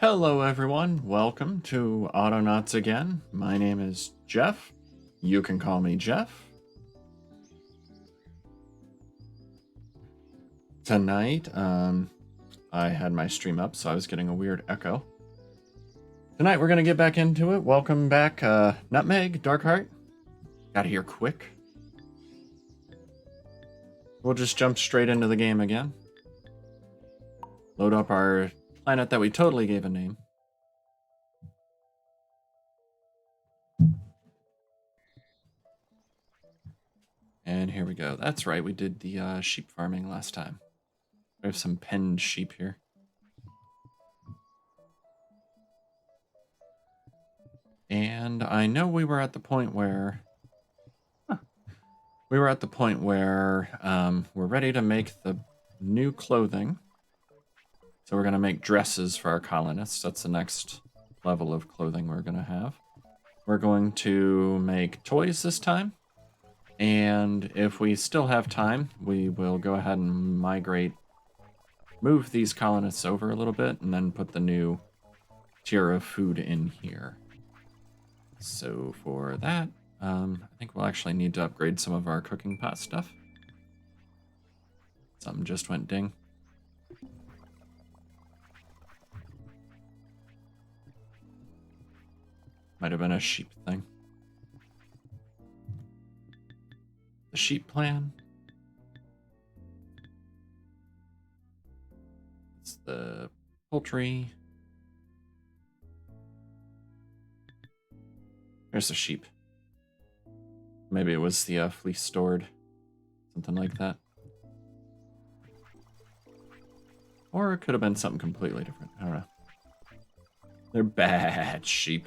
Hello, everyone. Welcome to Autonauts again. My name is Jeff. You can call me Jeff. Tonight, I had my stream up, so I was getting a weird echo. Tonight, we're going to get back into it. Welcome back, Nutmeg, Darkheart. Got here quick. We'll just jump straight into the game again. Load up our planet that we totally gave a name. And here we go. That's right, we did the sheep farming last time. We have some penned sheep here. And I know we were at the point where... we're ready to make the new clothing. So we're going to make dresses for our colonists. That's the next level of clothing we're going to have. We're going to make toys this time. And if we still have time, we will go ahead and move these colonists over a little bit, and then put the new tier of food in here. So for that, I think we'll actually need to upgrade some of our cooking pot stuff. Something just went ding. Might have been a sheep thing. The sheep plan. It's the poultry. There's the sheep. Maybe it was the fleece stored. Something like that. Or it could have been something completely different. I don't know. They're bad sheep.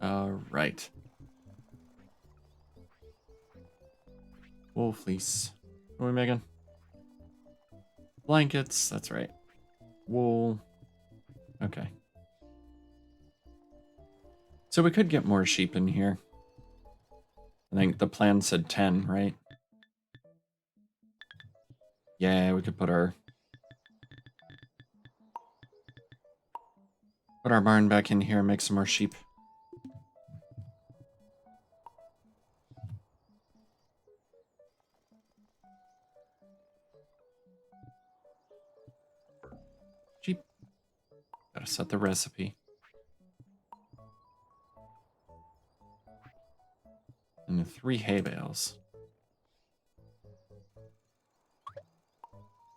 All right. Wool fleece. What are we making? Blankets. That's right. Wool. Okay. So we could get more sheep in here. I think the plan said 10, right? Yeah, we could put our barn back in here and make some more sheep. Sheep. Gotta set the recipe. And the 3 hay bales.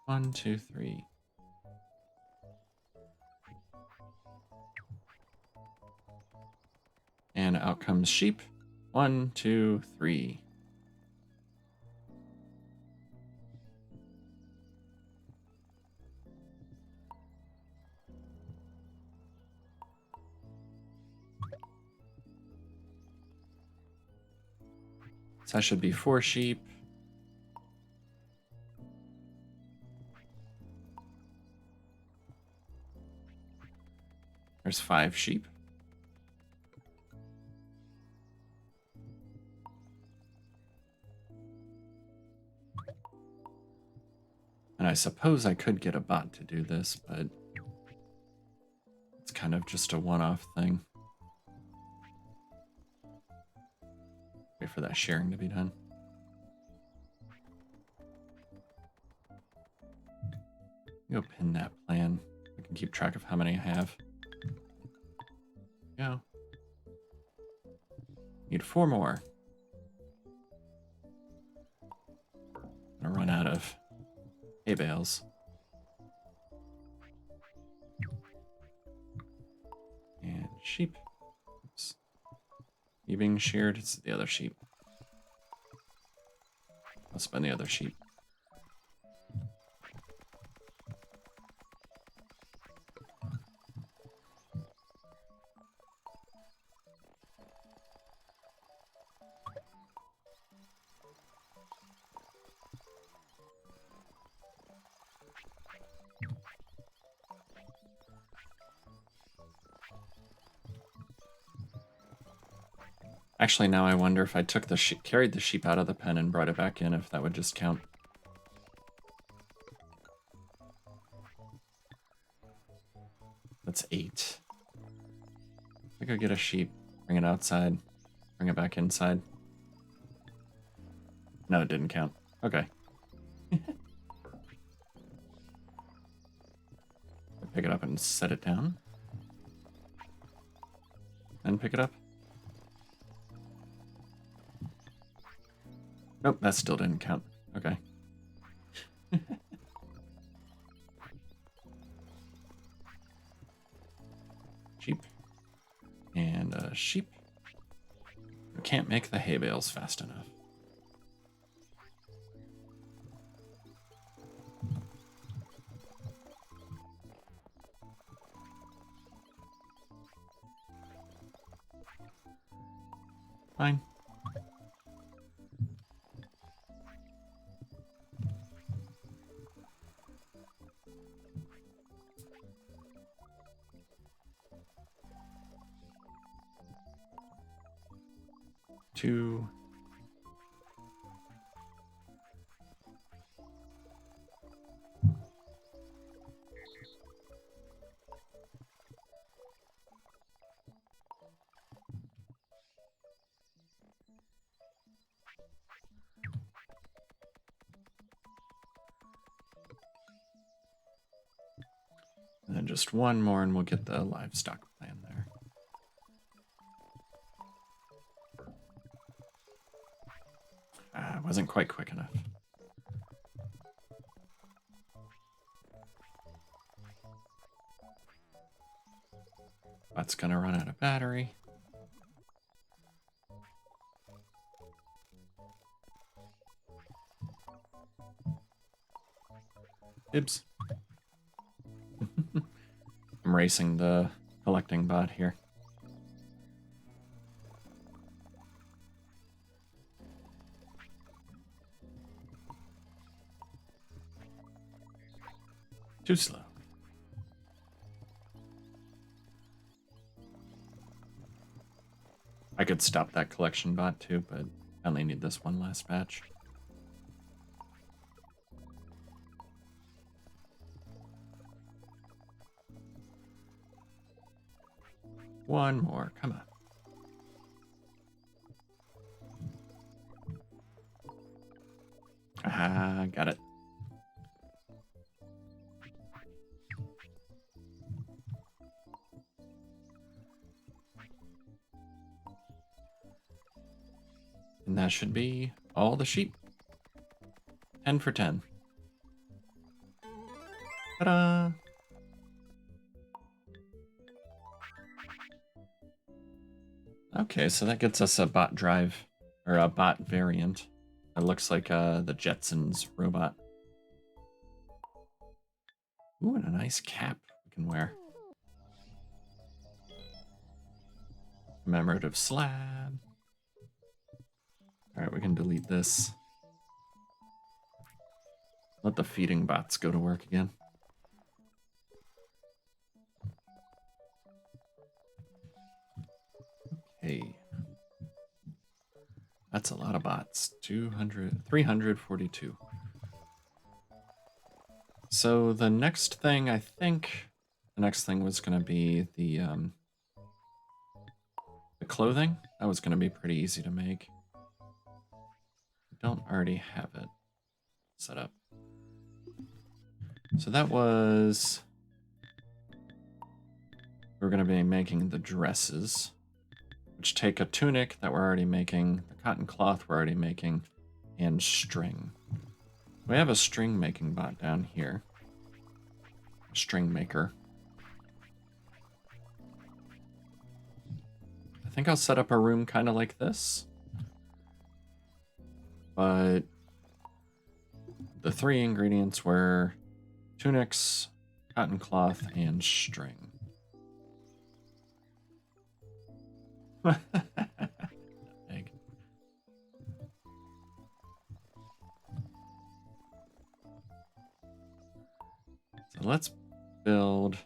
1, 2, 3. And out comes sheep. 1, 2, 3. So that should be 4 sheep. There's 5 sheep. And I suppose I could get a bot to do this, but it's kind of just a one-off thing. Wait for that sharing to be done. Go pin that plan. I can keep track of how many I have. Go. Need 4 more. I'm gonna run out of hay bales. And sheep. Oops. You being sheared? It's the other sheep. Must have been the other sheep. Actually, now I wonder if I took the carried the sheep out of the pen and brought it back in, if that would just count. That's 8. I go get a sheep, bring it outside, bring it back inside. No, it didn't count. Okay. Pick it up and set it down. Then pick it up. Nope, that still didn't count. Okay. Sheep. And a sheep. We can't make the hay bales fast enough. Fine. Two. And then just one more and we'll get the livestock plan there. Wasn't quite quick enough. That's gonna run out of battery. Ibs. I'm racing the collecting bot here. Too slow. I could stop that collection bot too, but I only need this one last batch. One more, come on. Ah, got it. And that should be all the sheep. 10 for 10. Ta-da! Okay, so that gets us a bot drive, or a bot variant. It looks like the Jetsons robot. Ooh, and a nice cap we can wear. Commemorative slab. Alright, we can delete this. Let the feeding bots go to work again. Okay. That's a lot of bots. 342. So the next thing, I think, the next thing was going to be the clothing. That was going to be pretty easy to make. I don't already have it set up. So that was... We're going to be making the dresses, which take a tunic that we're already making, the cotton cloth we're already making, and string. We have a string making bot down here. A string maker. I think I'll set up a room kind of like this. But the 3 ingredients were tunics, cotton cloth, and string. Egg. So let's build.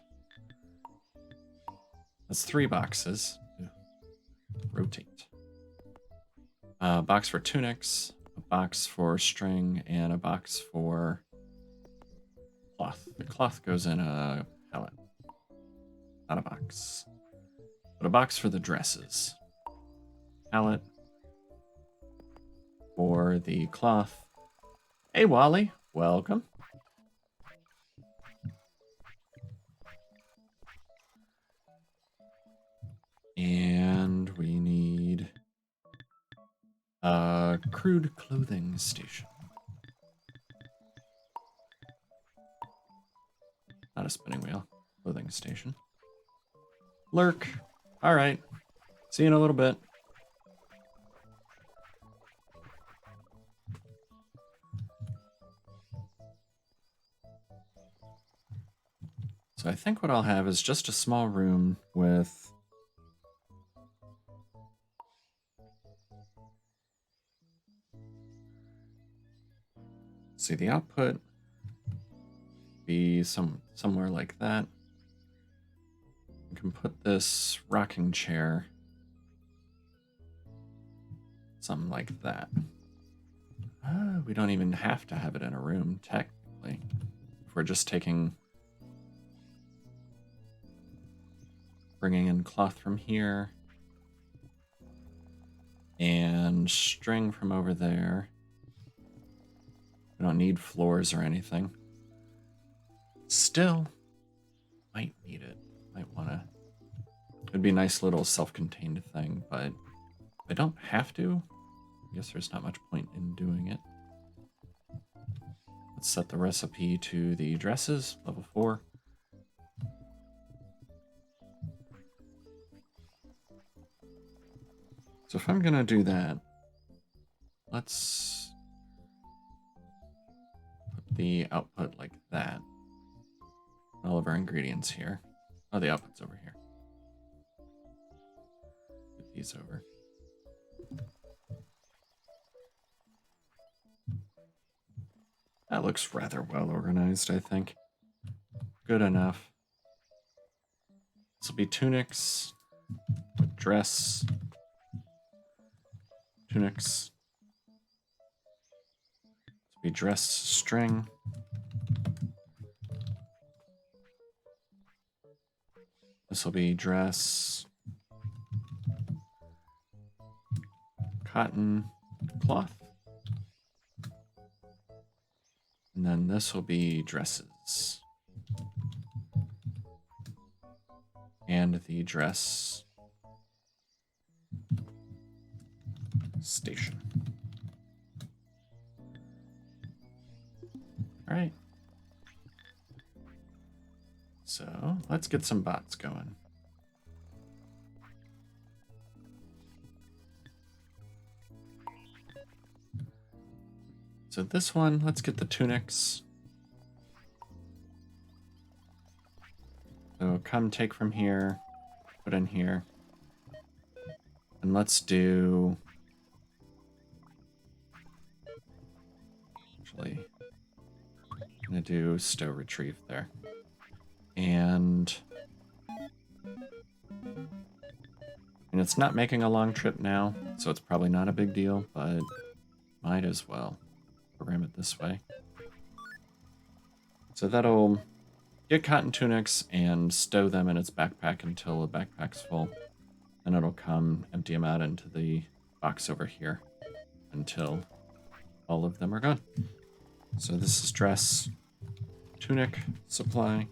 That's 3 boxes. Rotate. A box for tunics, a box for string, and a box for cloth. The cloth goes in a pallet, not a box. But a box for the dresses. Pallet for the cloth. Hey, Wally. Welcome. And we need a crude clothing station. Not a spinning wheel. Clothing station. Lurk. All right. See you in a little bit. So I think what I'll have is just a small room with... See, the output be somewhere like that. You can put this rocking chair something like that. We don't even have to have it in a room, technically. If we're just bringing in cloth from here and string from over there. We don't need floors or anything. Still, might need it. Might want to. It'd be a nice little self-contained thing, but I don't have to. I guess there's not much point in doing it. Let's set the recipe to the dresses, level 4. So if I'm gonna do that, let's put the output like that. All of our ingredients here. Oh, the output's over here. Put these over. That looks rather well organized, I think. Good enough. This will be tunics, dress, tunics. This will be dress string. This will be dress cotton cloth. And then this will be dresses. And the dress station. All right. So let's get some bots going. So this one, let's get the tunics. So come take from here, put in here. And let's do... Actually, I'm gonna do stow retrieve there. And it's not making a long trip now, so it's probably not a big deal, but might as well program it this way. So that'll get cotton tunics and stow them in its backpack until the backpack's full. Then it'll come empty them out into the box over here until all of them are gone. So this is dress, tunic, supply.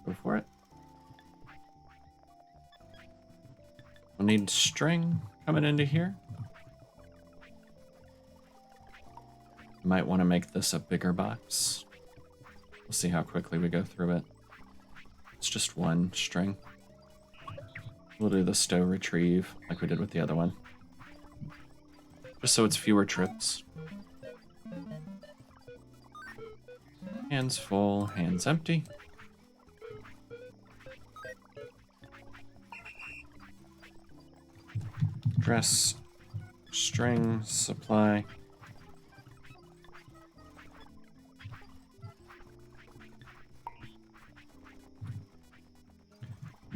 Go for it. We'll need string coming into here. Might want to make this a bigger box. We'll see how quickly we go through it. It's just one string. We'll do the stow retrieve like we did with the other one. Just so it's fewer trips. Hands full, hands empty. Dress, string, supply.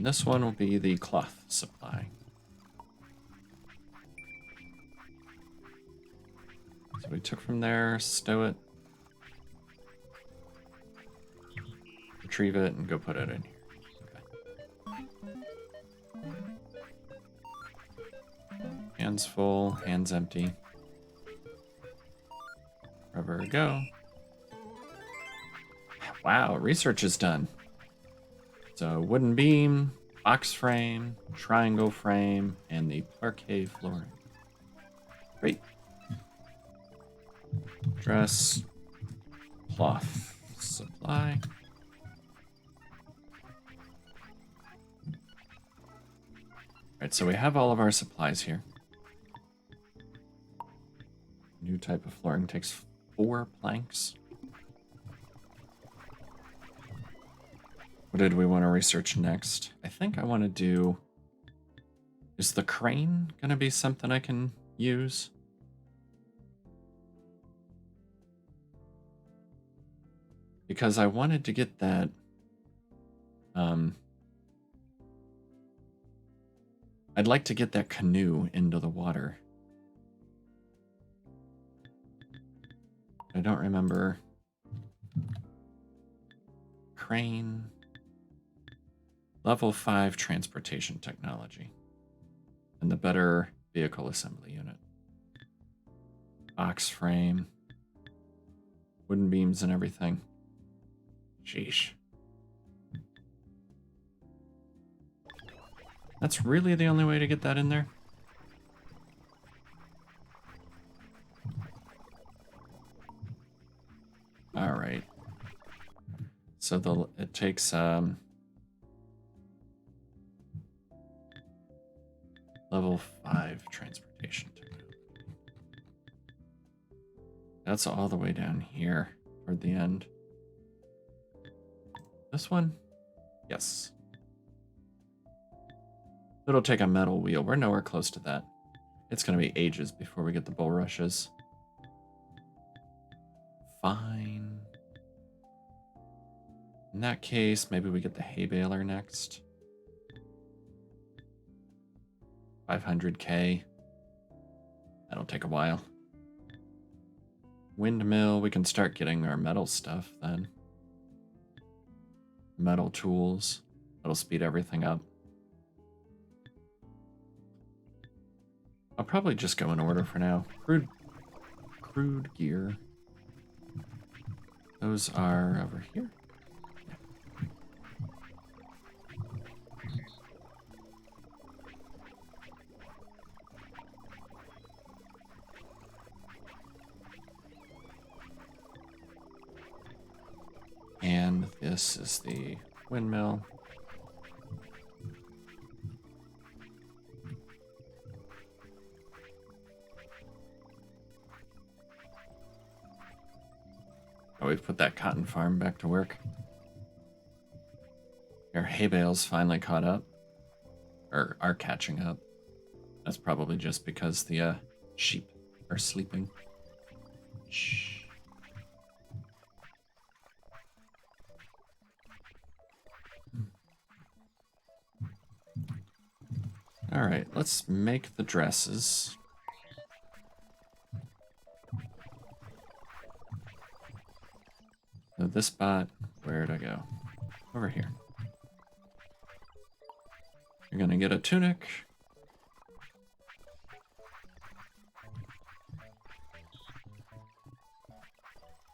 And this one will be the cloth supply. So we took from there, stow it, retrieve it, and go put it in here. Hands full, hands empty. Wherever we go. Wow, research is done. So wooden beam, box frame, triangle frame, and the parquet flooring. Great. Dress, cloth, supply. Alright, so we have all of our supplies here. New type of flooring takes 4 planks. What did we want to research next? I think I want to do... Is the crane going to be something I can use? Because I wanted to get that... I'd like to get that canoe into the water. I don't remember. Crane. Level 5 transportation technology. And the better vehicle assembly unit. Box frame. Wooden beams and everything. Sheesh. That's really the only way to get that in there? All right. So it takes level 5 transportation technology. That's all the way down here toward the end. This one? Yes. It'll take a metal wheel. We're nowhere close to that. It's going to be ages before we get the bulrushes. Fine. In that case, maybe we get the hay baler next. 500k. That'll take a while. Windmill, we can start getting our metal stuff then. Metal tools. That'll speed everything up. I'll probably just go in order for now. Crude gear. Those are over here. And this is the windmill. Oh, we've put that cotton farm back to work. Our hay bales finally caught up. Or are catching up. That's probably just because the sheep are sleeping. Shh. All right, let's make the dresses. So this spot, where'd I go? Over here. You're gonna get a tunic.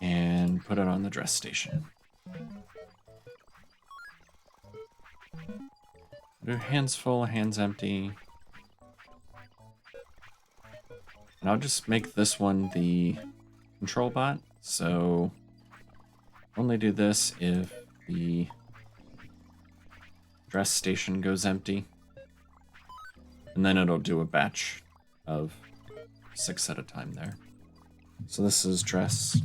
And put it on the dress station. Do hands full, hands empty. And I'll just make this one the control bot. So only do this if the dress station goes empty. And then it'll do a batch of 6 at a time there. So this is dress,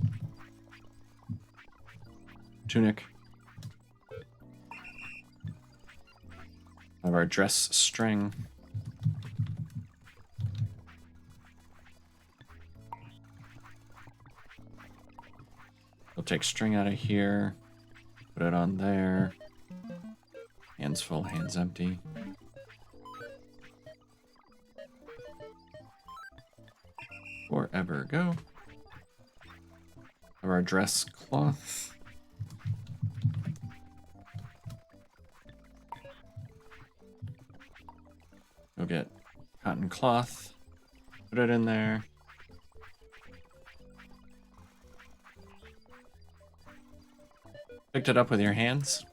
tunic. Have our dress string. We'll take string out of here, put it on there, Hands full, hands empty. Forever go. Have our dress cloth. Go get cotton cloth. Put it in there. Picked it up with your hands.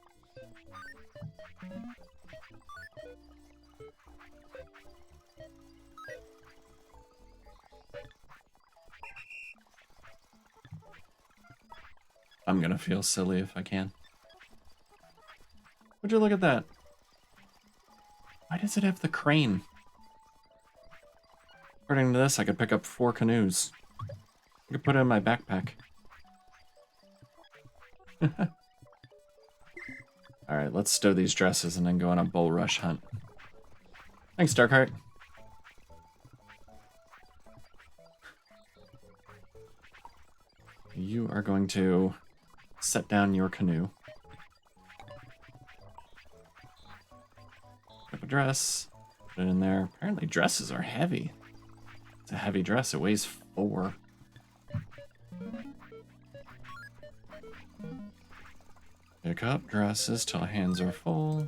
I'm gonna feel silly if I can. Would you look at that? Why does it have the crane? According to this, I could pick up 4 canoes. I could put it in my backpack. Alright, let's stow these dresses and then go on a Bulrush hunt. Thanks, Darkheart. You are going to set down your canoe. Pick up a dress. Put it in there. Apparently dresses are heavy. It's a heavy dress. It weighs 4. Pick up dresses till hands are full.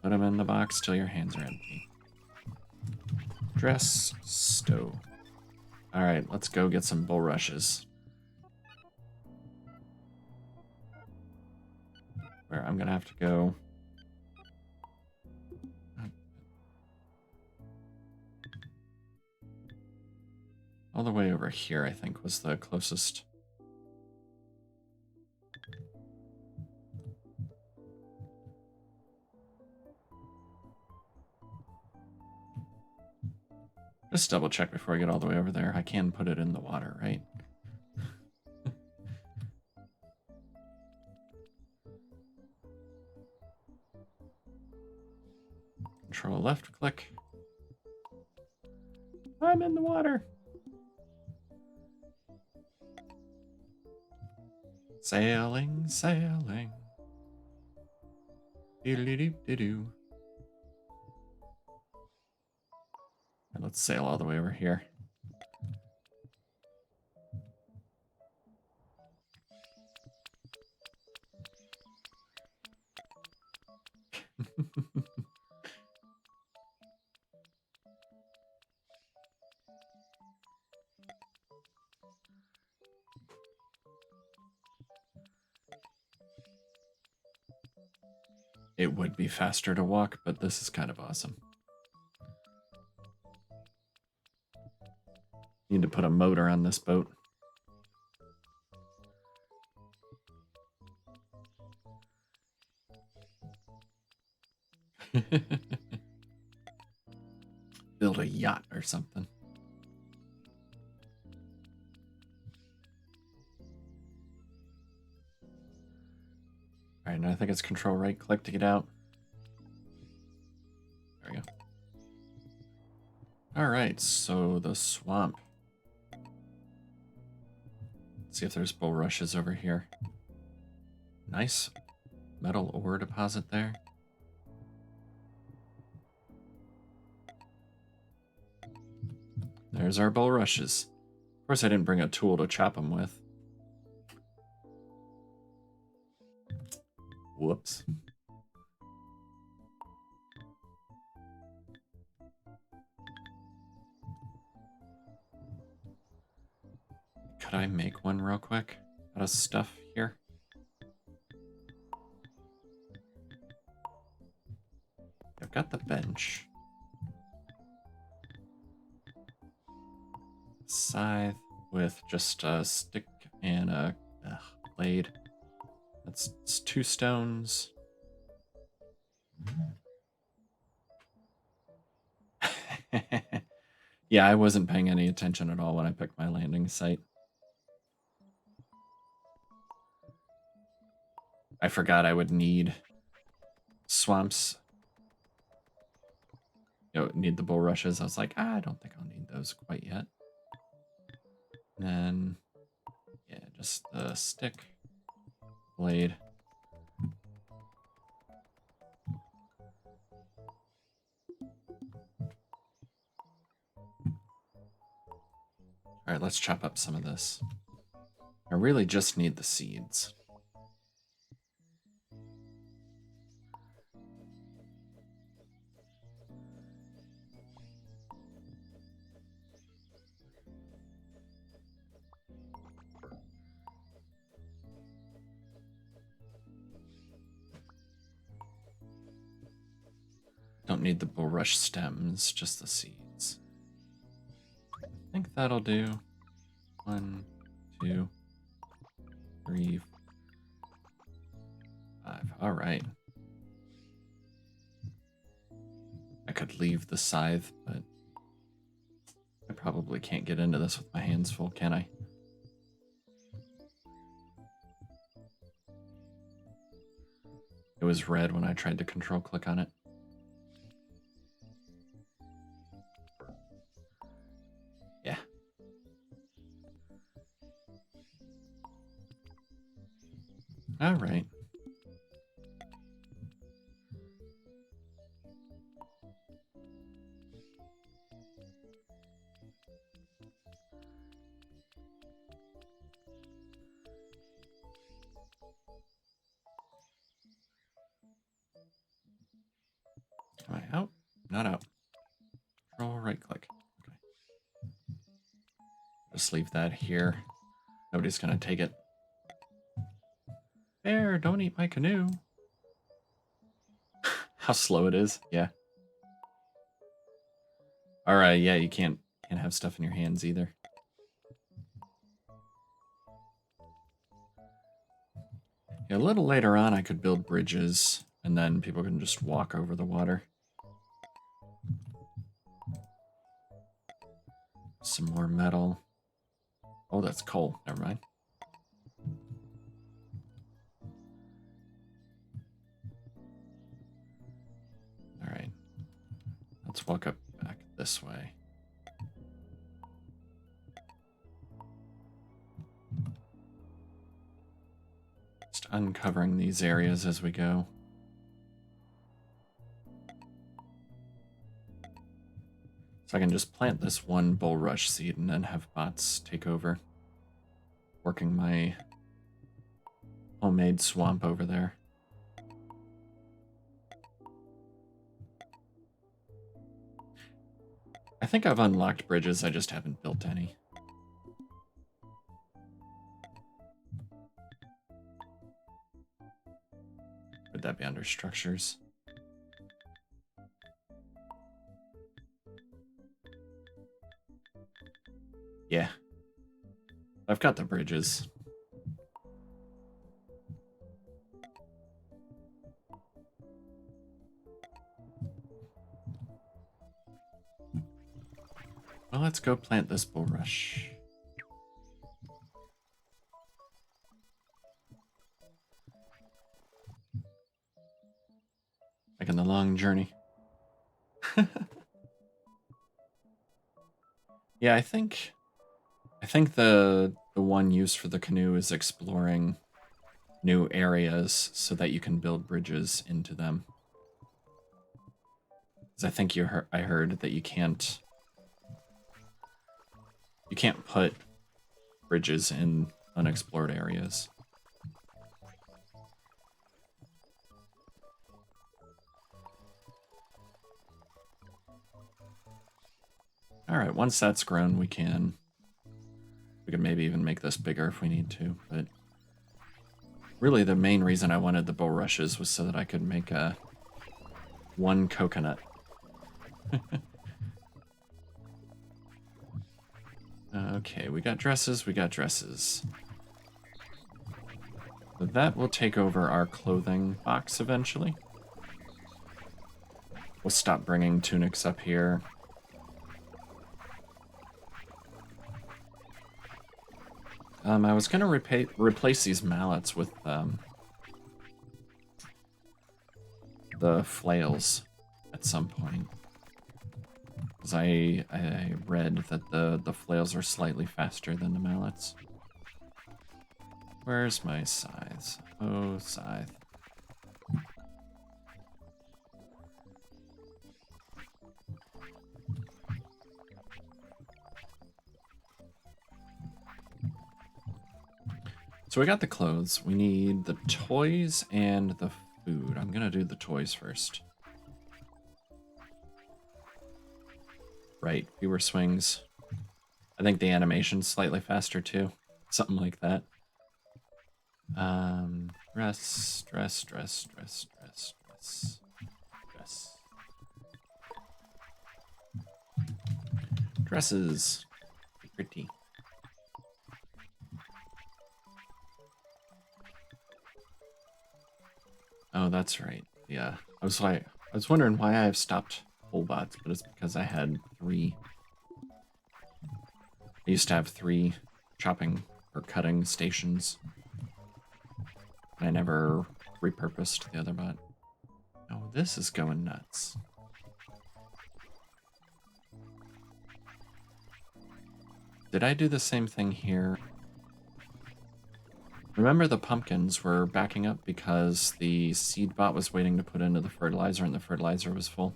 Put them in the box till your hands are empty. Dress, stow. Alright, let's go get some bulrushes. Where I'm gonna have to go. All the way over here, I think, was the closest. Just double check before I get all the way over there. I can put it in the water, right? Control left click. I'm in the water. Sailing, sailing. Doodle-doo-doo-doo. And let's sail all the way over here. It would be faster to walk, but this is kind of awesome. Need to put a motor on this boat. Build a yacht or something. All right, now I think it's control right click to get out. There we go. All right, so the swamp. Let's see if there's bulrushes over here. Nice metal ore deposit there. There's our bulrushes. Of course, I didn't bring a tool to chop them with. Whoops. Could I make one real quick out of stuff here? I've got the bench. Scythe with just a stick and a blade. It's 2 stones. Yeah, I wasn't paying any attention at all when I picked my landing site. I forgot I would need swamps. Need the bulrushes. I was like, I don't think I'll need those quite yet. And then, yeah, just the stick, blade. Alright, let's chop up some of this. I really just need the seeds. Don't need the bulrush stems, just the seeds. I think that'll do. 1, 2, 3, 5. All right. I could leave the scythe, but I probably can't get into this with my hands full, can I? It was red when I tried to control click on it. Yeah. All right. Am I out? Not out. Control right click. Okay. Just leave that here. Nobody's gonna take it. Bear, don't eat my canoe. How slow it is. Yeah. All right. Yeah, you can't have stuff in your hands either. Yeah, a little later on, I could build bridges, and then people can just walk over the water. Some more metal. Oh, that's coal. Never mind. All right. Let's walk up back this way. Just uncovering these areas as we go. So I can just plant this one bulrush seed and then have bots take over. Working my homemade swamp over there. I think I've unlocked bridges, I just haven't built any. Would that be under structures? Yeah. I've got the bridges. Well, let's go plant this bulrush. Like in the long journey. Yeah, I think the one use for the canoe is exploring new areas so that you can build bridges into them. Because I think I heard that you can't put bridges in unexplored areas. All right, once that's grown, we can maybe even make this bigger if we need to, but really the main reason I wanted the bulrushes was so that I could make one coconut. Okay, we got dresses, So that will take over our clothing box eventually. We'll stop bringing tunics up here. I was going to replace these mallets with the flails at some point. Because I read that the flails are slightly faster than the mallets. Where's my scythe? Oh, scythe. So we got the clothes. We need the toys and the food. I'm gonna do the toys first. Right, fewer swings. I think the animation's slightly faster too. Something like that. Dress, dress, dress, dress, dress, dress, dress. Dresses. Pretty. Oh, that's right. Yeah. I was wondering why I have stopped whole bots, but it's because I had 3. I used to have 3 chopping or cutting stations. And I never repurposed the other bot. Oh, this is going nuts. Did I do the same thing here? Remember the pumpkins were backing up because the seed bot was waiting to put into the fertilizer and the fertilizer was full?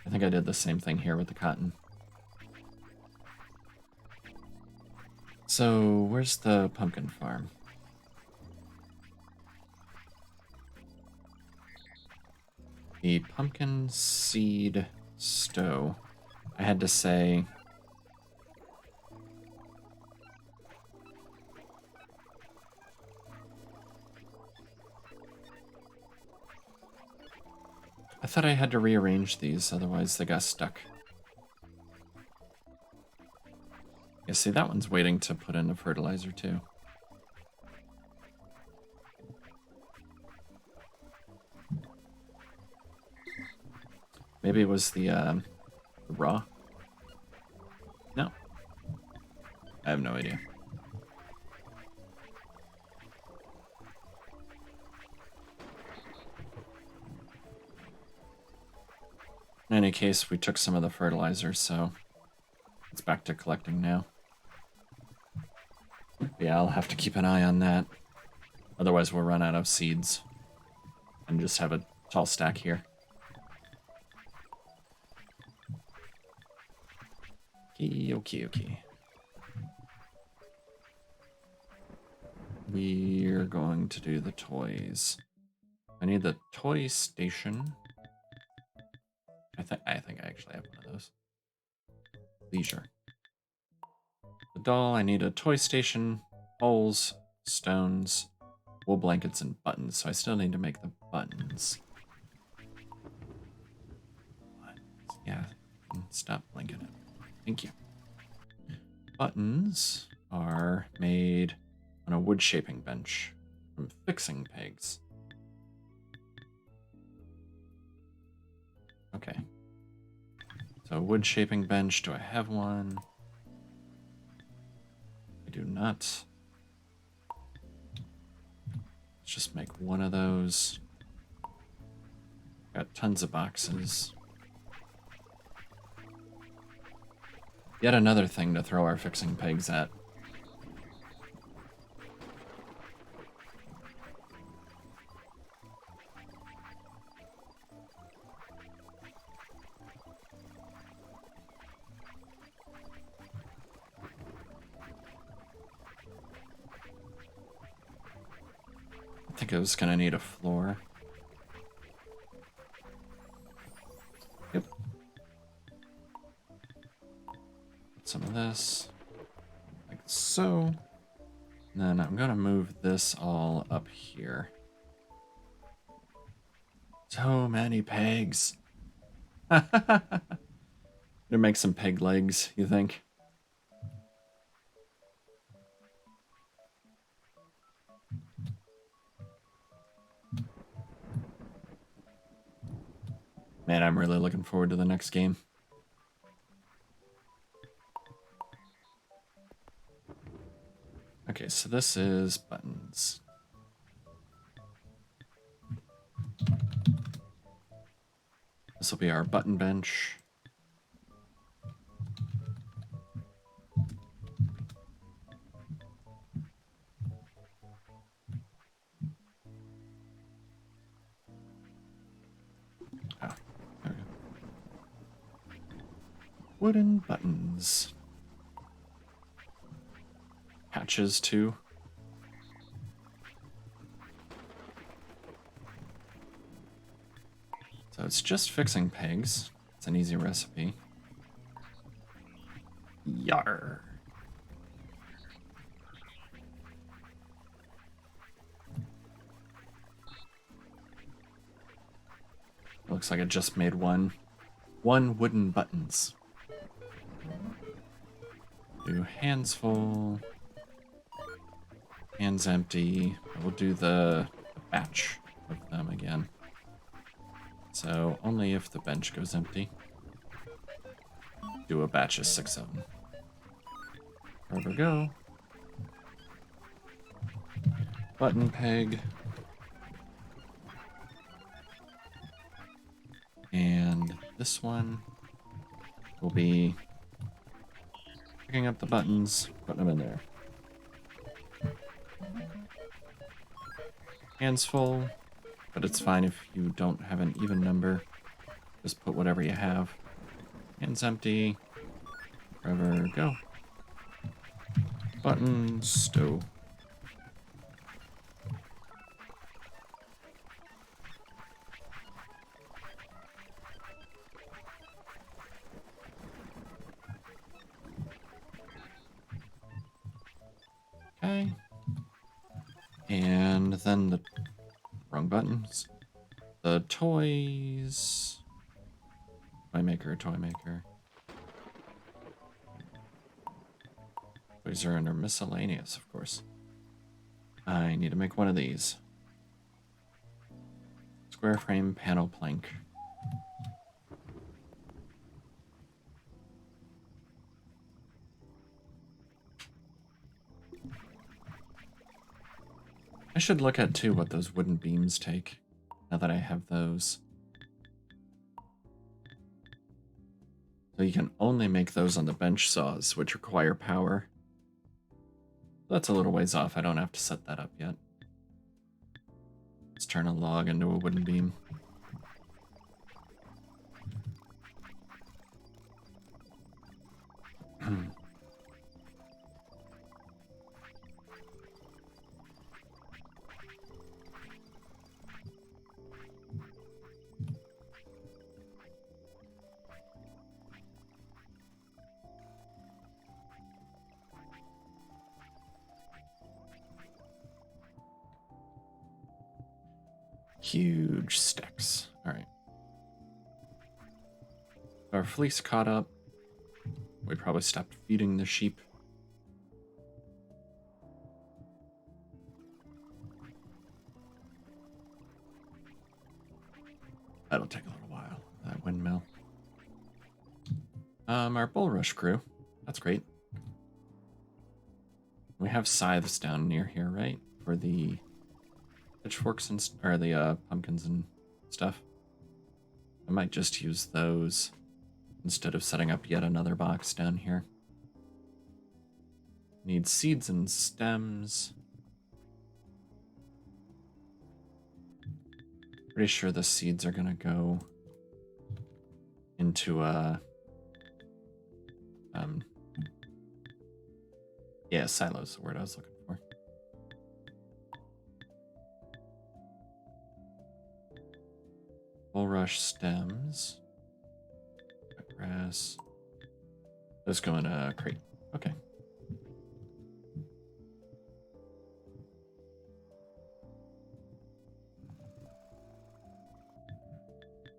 I think I did the same thing here with the cotton. So, where's the pumpkin farm? The pumpkin seed stow. I had to say... I thought I had to rearrange these, otherwise they got stuck. Yeah, see, that one's waiting to put in a fertilizer, too. Maybe it was the raw? No. I have no idea. In any case, we took some of the fertilizer, so it's back to collecting now. Yeah, I'll have to keep an eye on that. Otherwise, we'll run out of seeds and just have a tall stack here. Okay. We're going to do the toys. I need the toy station. I think I actually have one of those. Leisure. The doll, I need a toy station, holes, stones, wool blankets, and buttons. So I still need to make the buttons. Yeah, stop blinking it. Thank you. Buttons are made on a wood shaping bench from fixing pegs. Okay. So wood shaping bench, do I have one? I do not. Let's just make one of those. Got tons of boxes. Yet another thing to throw our fixing pegs at. I think I was gonna need a floor. Yep. Put some of this, like so. And then I'm gonna move this all up here. So many pegs. Gonna make some peg legs, you think? Man, I'm really looking forward to the next game. Okay, so this is buttons. This will be our button bench. Oh, there we go. Wooden buttons. Hatches too. it's just fixing pegs. It's an easy recipe. Yar. Looks like it just made one wooden buttons. Do hands full. Hands empty. We'll do the batch of them again. So only if the bench goes empty. Do a batch of 6 of them. Wherever go. Button peg. And this one will be picking up the buttons, putting them in there. Hands full, but it's fine if you don't have an even number. Just put whatever you have. Hands empty. Wherever go. Buttons, stow. Okay. And then the wrong buttons. The toys. Toy maker, toy maker. Toys are under miscellaneous, of course. I need to make one of these. Square frame panel plank. I should look at, too, what those wooden beams take, now that I have those. So you can only make those on the bench saws, which require power. That's a little ways off. I don't have to set that up yet. Let's turn a log into a wooden beam. Huge stacks. All right. Our fleece caught up. We probably stopped feeding the sheep. That'll take a little while, that windmill. Our Bulrush crew. That's great. We have scythes down near here, right? For the pitchforks and or the pumpkins and stuff. I might just use those instead of setting up yet another box down here. Need seeds and stems. Pretty sure the seeds are gonna go into yeah, silos, the word I was looking for. Bulrush stems. Grass. Those go in a crate. Okay.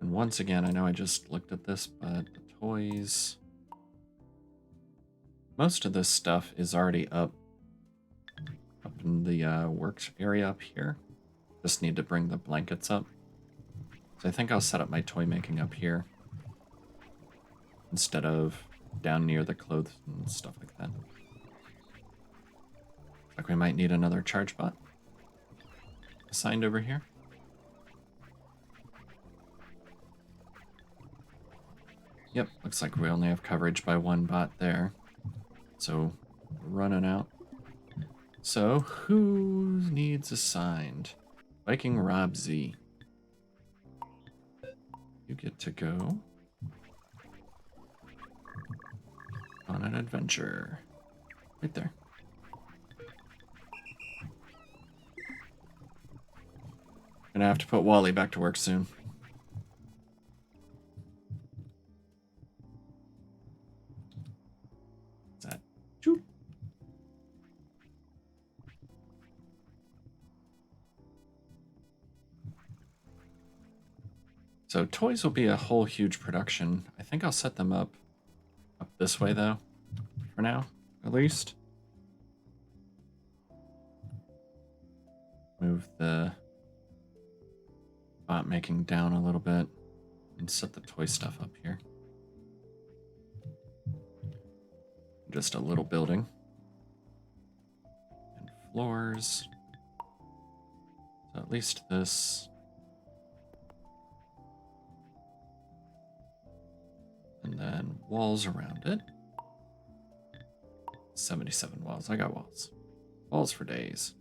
And once again, I know I just looked at this, but the toys... Most of this stuff is already up in the works area up here. Just need to bring the blankets up. So I think I'll set up my toy making up here instead of down near the clothes and stuff like that. Like we might need another Chargebot assigned over here. Yep, looks like we only have coverage by one bot there. So, running out. So, who needs assigned? Viking Rob Z. You get to go on an adventure. Right there. Gonna have to put Wally back to work soon. So toys will be a whole huge production. I think I'll set them up this way though, for now, at least. Move the bot making down a little bit and set the toy stuff up here. Just a little building. And floors. So at least this. And then walls around it. 77 walls. I got walls. Walls for days.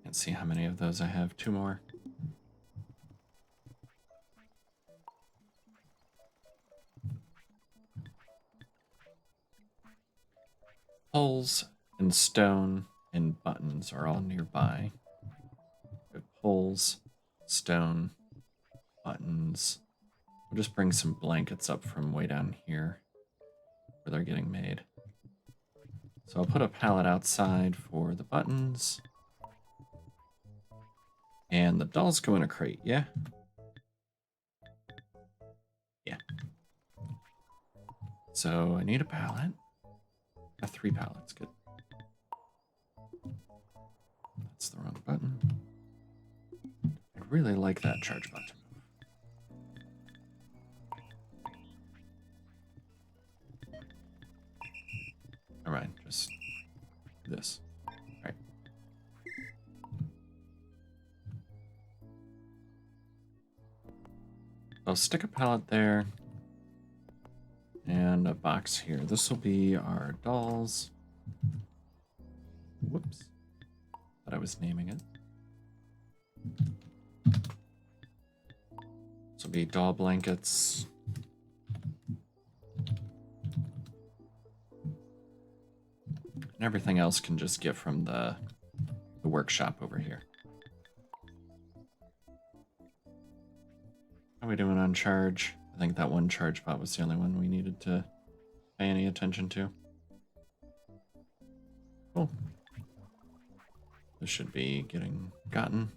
Can't see how many of those I have. 2 more. Poles and stone and buttons are all nearby. Good poles, stone, buttons. We'll just bring some blankets up from way down here where they're getting made. So I'll put a pallet outside for the buttons. And the dolls go in a crate, yeah? Yeah. So I need a pallet. 3 pallets, good. That's the wrong button. I really like that Chargebot to move. Alright, just this. Alright. I'll stick a pallet there. And a box here. This will be our dolls. Whoops. Thought I was naming it. This will be doll blankets. And everything else can just get from the workshop over here. How are we doing on charge? I think that one Chargebot was the only one we needed to pay any attention to. Cool. This should be getting gotten.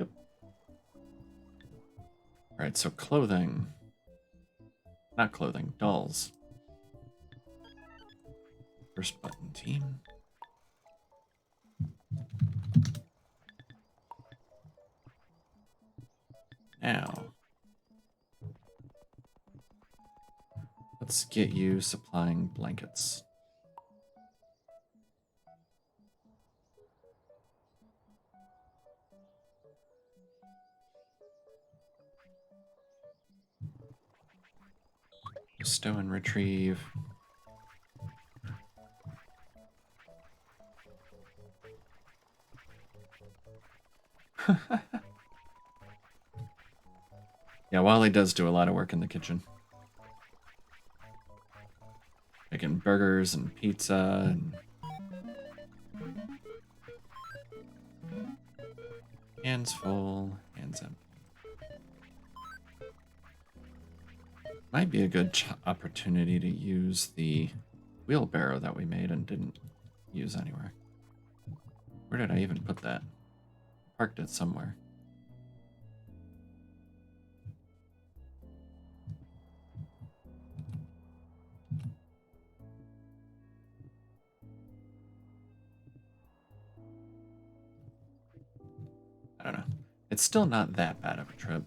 Yep. Alright, so clothing. Not clothing, dolls. First button team. Now, let's get you supplying blankets. Stow and retrieve. Yeah, Wally does do a lot of work in the kitchen. Making burgers and pizza and hands full, hands empty. Might be a good opportunity to use the wheelbarrow that we made and didn't use anywhere. Where did I even put that? Parked it somewhere. I don't know. It's still not that bad of a trip.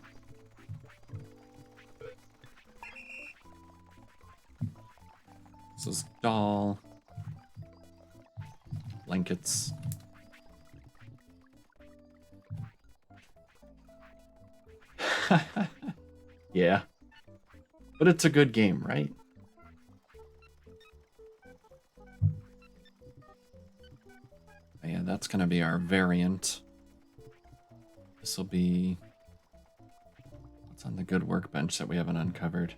This is doll. Blankets. Yeah. But it's a good game, right? Yeah, that's gonna be our variant. This will be what's on the good workbench that we haven't uncovered.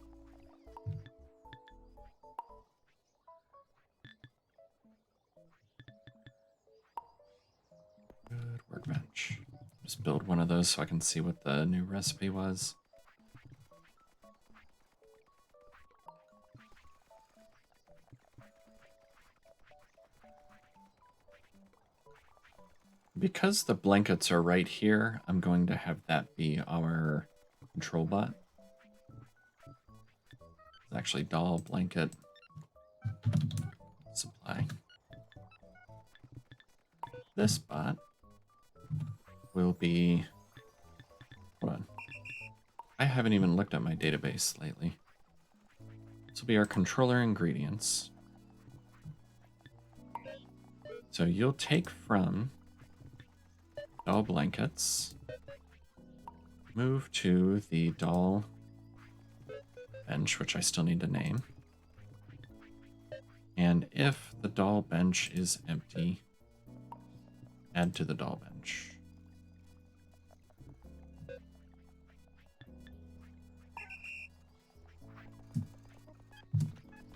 Good workbench. Just build one of those so I can see what the new recipe was. Because the blankets are right here, I'm going to have that be our control bot. It's actually doll blanket supply. This bot will be... Hold on. I haven't even looked at my database lately. This will be our controller ingredients. So you'll take from doll blankets, move to the doll bench, which I still need to name. And if the doll bench is empty, add to the doll bench.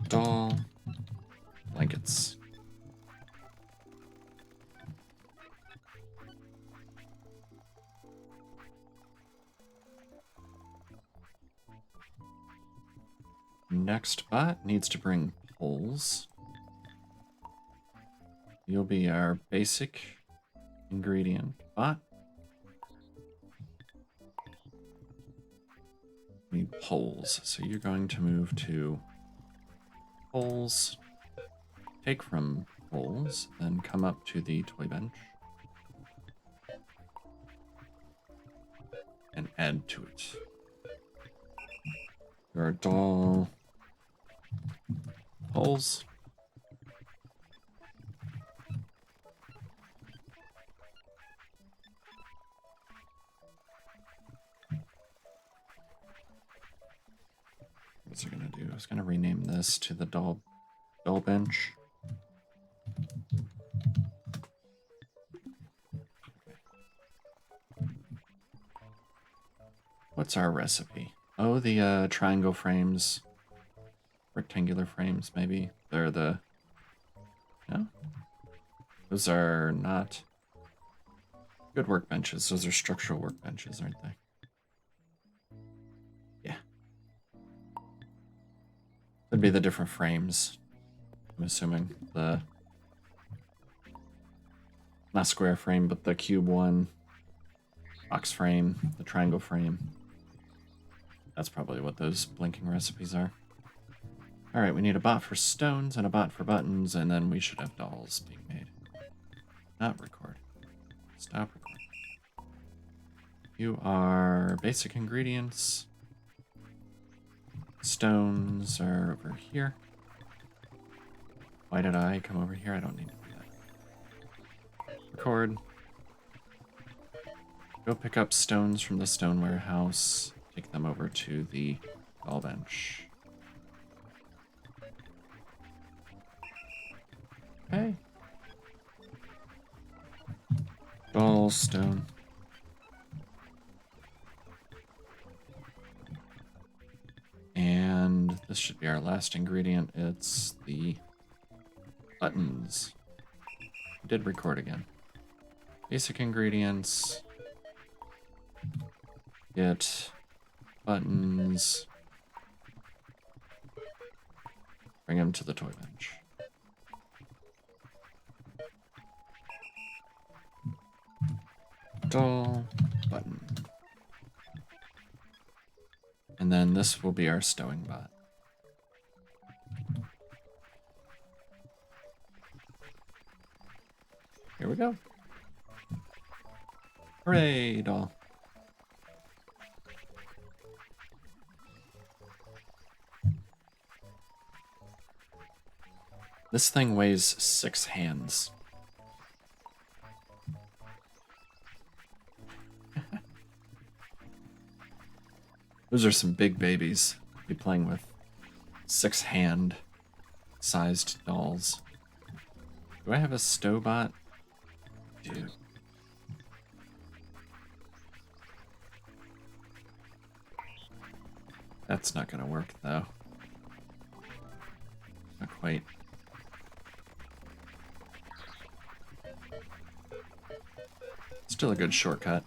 Doll blankets. Next bot needs to bring poles. You'll be our basic ingredient bot. We need poles, so you're going to move to poles, take from poles, then come up to the toy bench and add to it. Your doll poles. What's it gonna do? I was gonna rename this to the doll bench. What's our recipe? Oh, the triangle frames, rectangular frames, maybe. They're the... No? Those are not good workbenches. Those are structural workbenches, aren't they? Yeah. Could be the different frames, I'm assuming. The... Not square frame, but the cube one. Box frame, the triangle frame. That's probably what those blinking recipes are. Alright, we need a bot for stones and a bot for buttons, and then we should have dolls being made. Not record. Stop recording. You are basic ingredients. Stones are over here. Why did I come over here? I don't need to do that. Record. Go pick up stones from the stone warehouse. Take them over to the doll bench. Okay. Doll stone. And this should be our last ingredient. It's the buttons. I did record again. Basic ingredients. Get buttons. Bring them to the toy bench. Doll button. And then this will be our stowing bot. Here we go. Hooray, doll. This thing weighs 6 hands. Those are some big babies to be playing with. 6-hand sized dolls. Do I have a Stowbot? Dude. That's not gonna work though. Not quite. Still a good shortcut,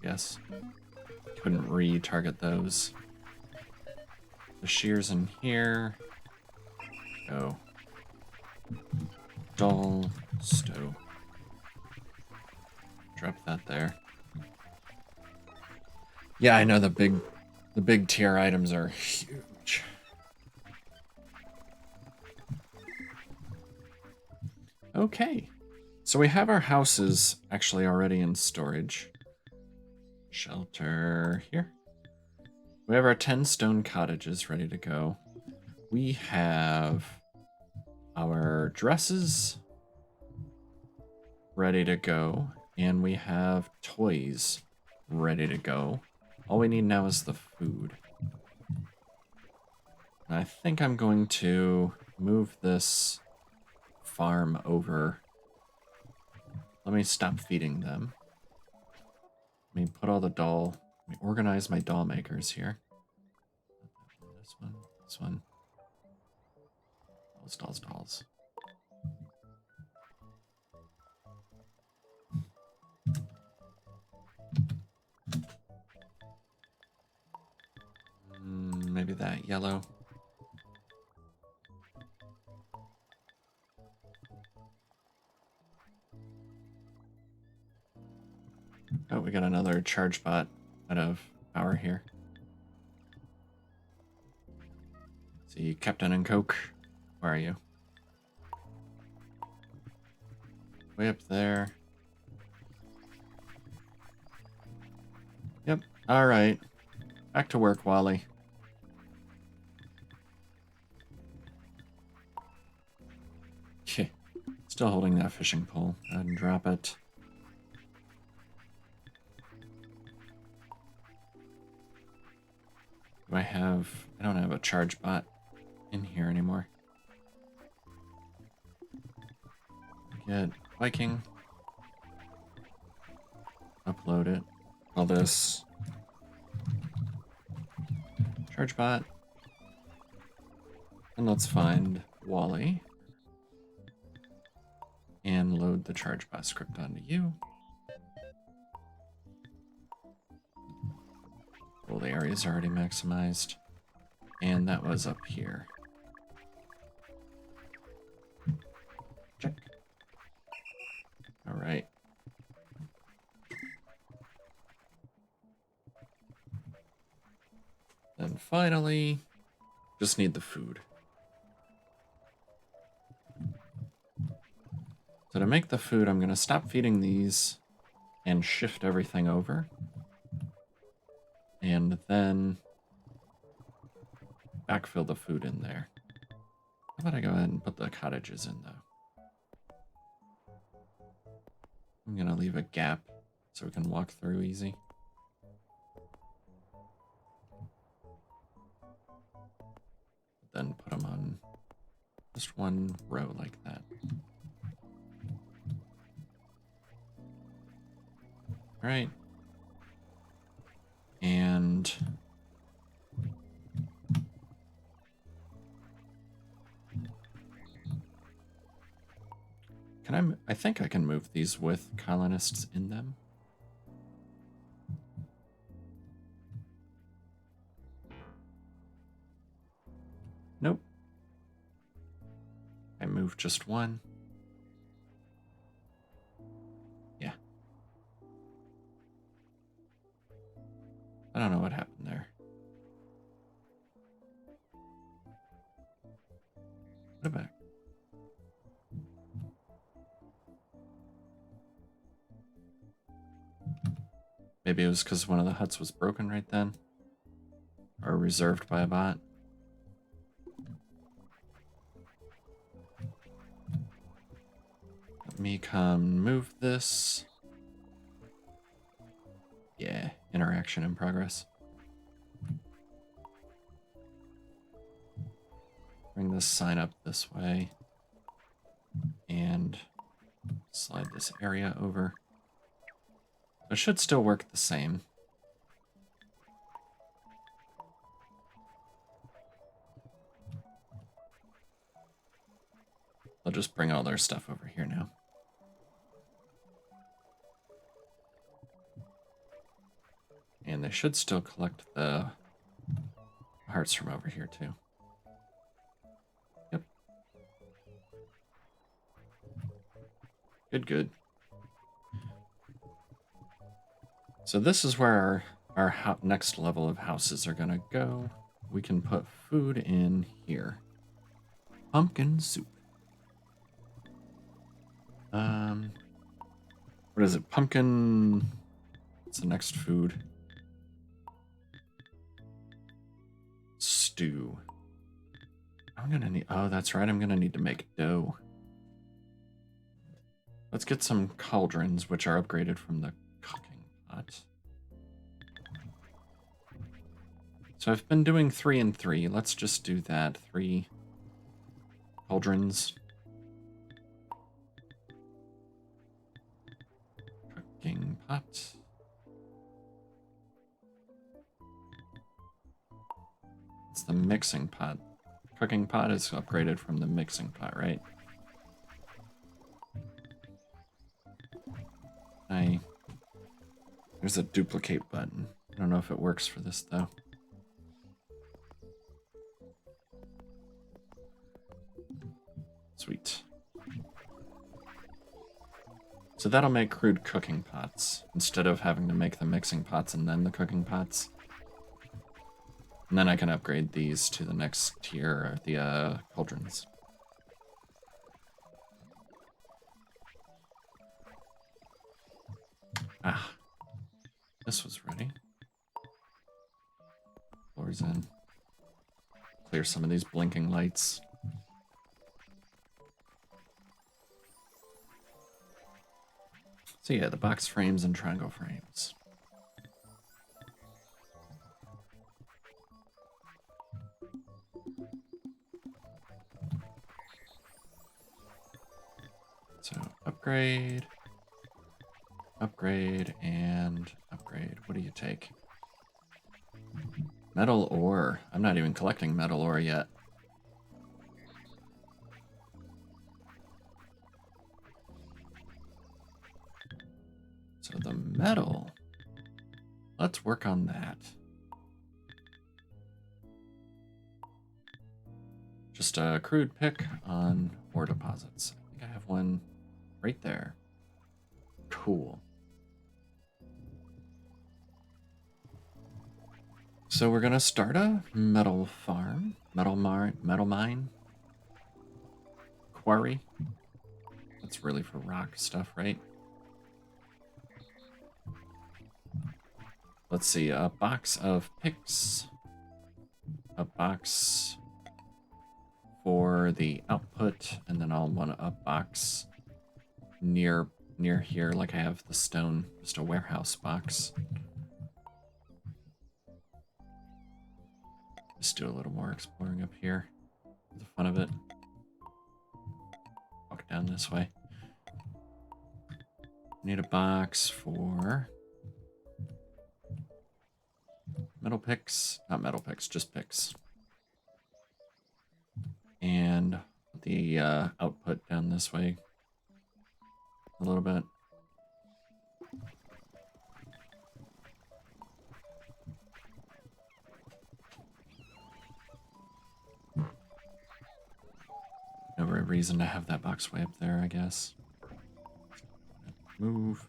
yes. Couldn't re-target those. The shears in here. Go. Doll stow. Drop that there. Yeah, I know the big tier items are huge. Okay. So we have our houses actually already in storage. Shelter here. We have our 10 stone cottages ready to go. We have our dresses ready to go. And we have toys ready to go. All we need now is the food. And I think I'm going to move this farm over. Let me stop feeding them. Let me put all the doll. Let me organize my doll makers here. This one. Dolls. Maybe that yellow. Oh, we got another Chargebot out of power here. See, Captain and Coke, where are you? Way up there. Yep, alright. Back to work, Wally. Okay, still holding that fishing pole. Go ahead and drop it. Do I have... I don't have a Chargebot in here anymore. Get Viking. Upload it. All this. Chargebot. And let's find Wally. And load the Chargebot script onto you. Well, the area's already maximized. And that was up here. Check. All right. Then finally, just need the food. So to make the food, I'm going to stop feeding these and shift everything over. And then backfill the food in there. How about I go ahead and put the cottages in, though? I'm going to leave a gap so we can walk through easy. Then put them on just one row like that. All right. And I think I can move these with colonists in them. Nope. I moved just one. Yeah. I don't know what happened there. Put it back. Maybe it was because one of the huts was broken right then. Or reserved by a bot. Let me come move this. Yeah, interaction in progress. Bring this sign up this way. And slide this area over. It should still work the same. They'll just bring all their stuff over here now. And they should still collect the hearts from over here too. Yep. Good. So this is where our next level of houses are gonna go. We can put food in here. Pumpkin soup. What is it? Pumpkin. What's the next food? Stew. I'm gonna need. Oh, that's right. I'm gonna need to make dough. Let's get some cauldrons, which are upgraded from the cooking pot. So I've been doing 3 and 3. Let's just do that. 3 cauldrons. Cooking pot. It's the mixing pot. Cooking pot is upgraded from the mixing pot, right? There's a duplicate button. I don't know if it works for this, though. Sweet. So that'll make crude cooking pots, instead of having to make the mixing pots and then the cooking pots. And then I can upgrade these to the next tier, the cauldrons. Ah. This was ready. Floor's in. Clear some of these blinking lights. So yeah, the box frames and triangle frames. So upgrade, upgrade, and upgrade. What do you take? Metal ore. I'm not even collecting metal ore yet. So the metal, let's work on that. Just a crude pick on ore deposits. I think I have one right there. Cool. So we're gonna start a metal farm, metal mine, quarry. That's really for rock stuff, right? Let's see, a box of picks, a box for the output, and then I'll want a box near here, like I have the stone, just a warehouse box. Just do a little more exploring up here for the fun of it. Walk down this way. Need a box for metal picks, not metal picks, just picks. And the output down this way a little bit. No reason to have that box way up there, I guess. Move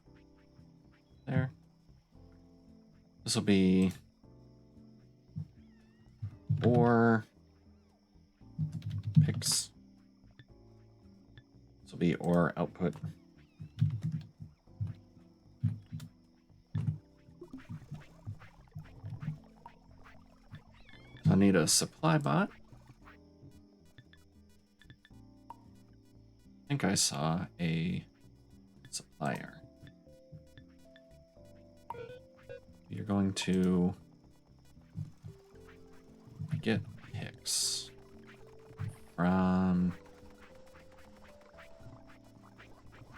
there. This will be ore picks. This will be ore output. I need a supply bot. I think I saw a supplier. You're going to get picks from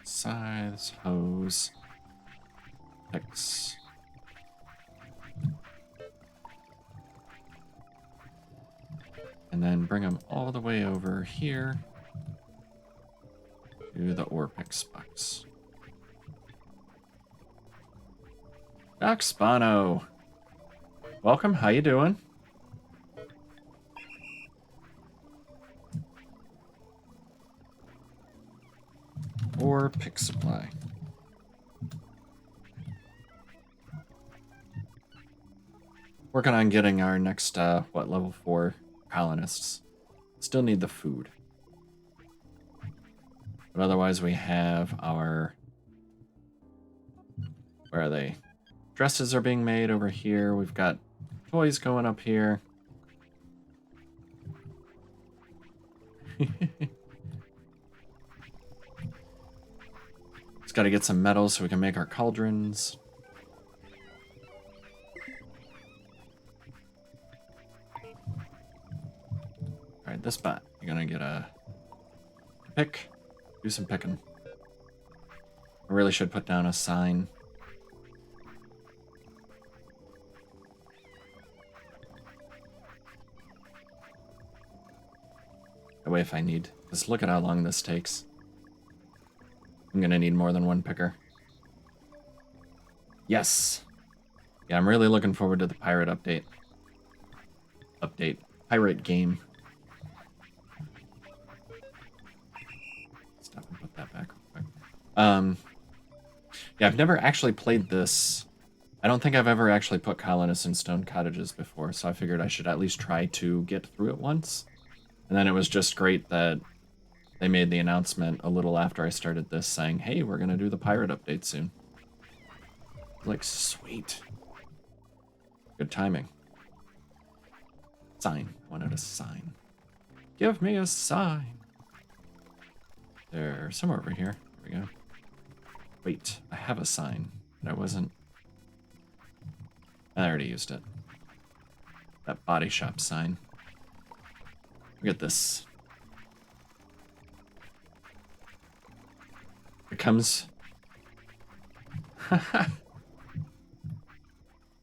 scythes, hoes, picks. And then bring them all the way over here to the ore picks box. Doc Spano. Welcome, how you doing? Ore pick supply. Working on getting our next, level 4 colonists. Still need the food. But otherwise we have our... Where are they? Dresses are being made over here. We've got toys going up here. Just got to get some metal so we can make our cauldrons. Alright, this bot. You're gonna get a pick. Do some picking. I really should put down a sign. That way if I need... Just look at how long this takes. I'm gonna need more than one picker. Yes! Yeah, I'm really looking forward to the pirate update. Pirate game. Stop and put that back real quick. Yeah, I've never actually played this. I don't think I've ever actually put colonists in stone cottages before, so I figured I should at least try to get through it once. And then it was just great that they made the announcement a little after I started this saying, hey, we're going to do the pirate update soon. Like, sweet. Good timing. Sign. I wanted a sign. Give me a sign. There's somewhere over here. There we go. Wait, I have a sign. But I wasn't... I already used it. That body shop sign. Look at this. It comes...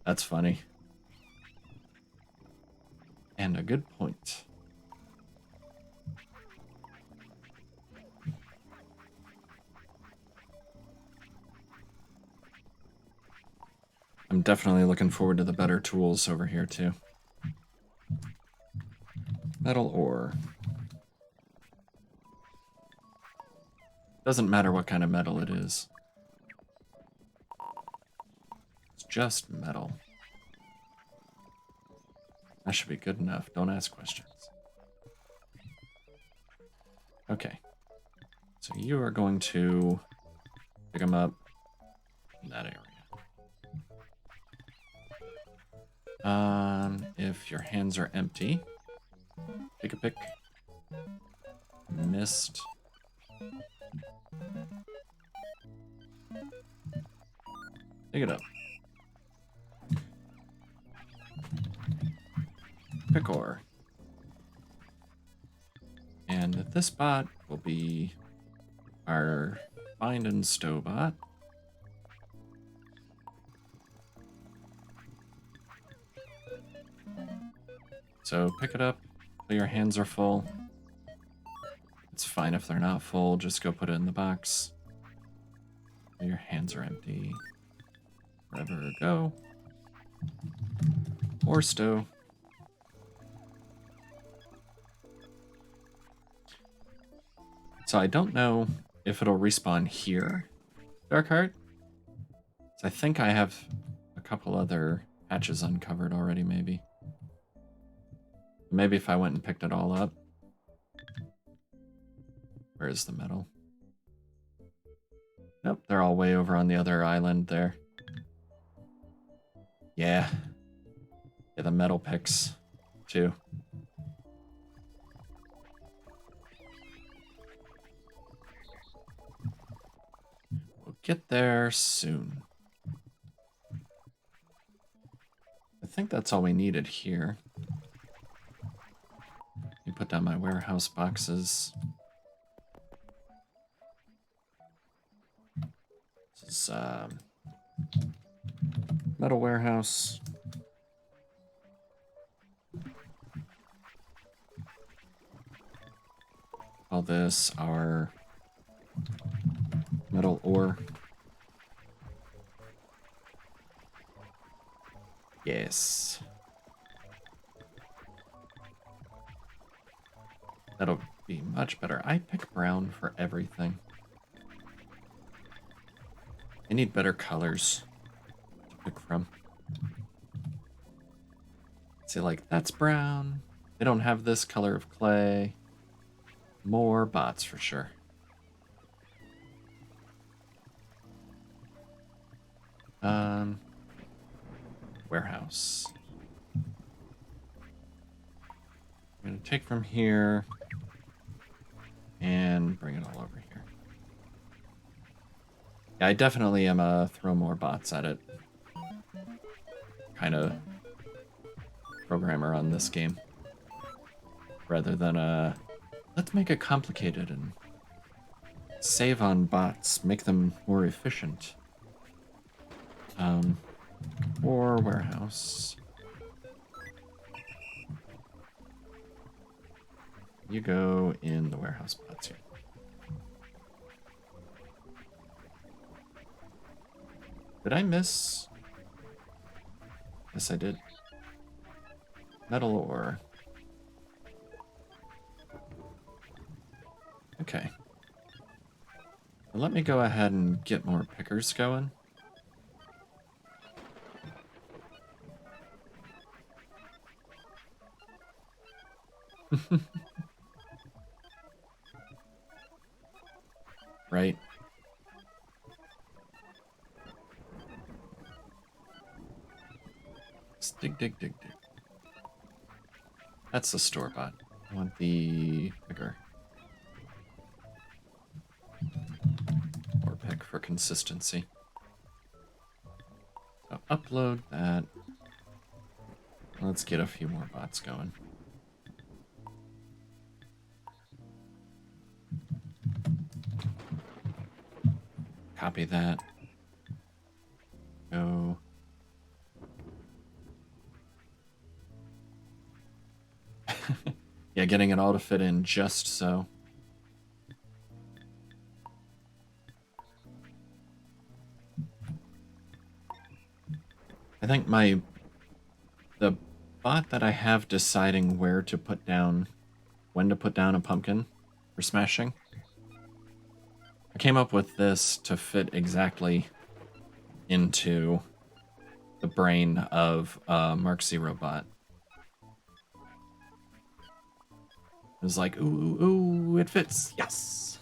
That's funny. And a good point. I'm definitely looking forward to the better tools over here, too. Metal ore. Doesn't matter what kind of metal it is. It's just metal. That should be good enough. Don't ask questions. Okay. So you are going to pick them up in that area. If your hands are empty, take a pick. Missed. Pick it up. Pick ore. And this bot will be our find and stow bot. So pick it up till your hands are full. It's fine if they're not full, just go put it in the box. Till your hands are empty. Wherever go. Or stow. So I don't know if it'll respawn here, Darkheart. So I think I have a couple other hatches uncovered already, maybe. Maybe if I went and picked it all up. Where is the metal? Nope, they're all way over on the other island there. Yeah. Yeah, the metal picks, too. We'll get there soon. I think that's all we needed here. Let me put down my warehouse boxes. This is metal warehouse. All this our metal ore. Yes. That'll be much better. I pick brown for everything. I need better colors to pick from. See, like, that's brown. They don't have this color of clay. More bots for sure. Warehouse. I'm gonna take from here and bring it all over here. Yeah, I definitely am throw more bots at it kind of programmer on this game, rather than let's make it complicated and save on bots, make them more efficient. Or warehouse. You go in the warehouse bots here. Did I miss? Yes, I did. Metal ore. Okay. Well, let me go ahead and get more pickers going. Right. Just dig, dig, dig, dig. That's the store bot. I want the picker. Or pick for consistency. So upload that. Let's get a few more bots going. Copy that. Go. Yeah, getting it all to fit in just so. I think the bot that I have deciding where to put down, when to put down a pumpkin for smashing, I came up with this to fit exactly into the brain of Mark Zero bot. It was like, ooh, ooh, ooh, it fits. Yes.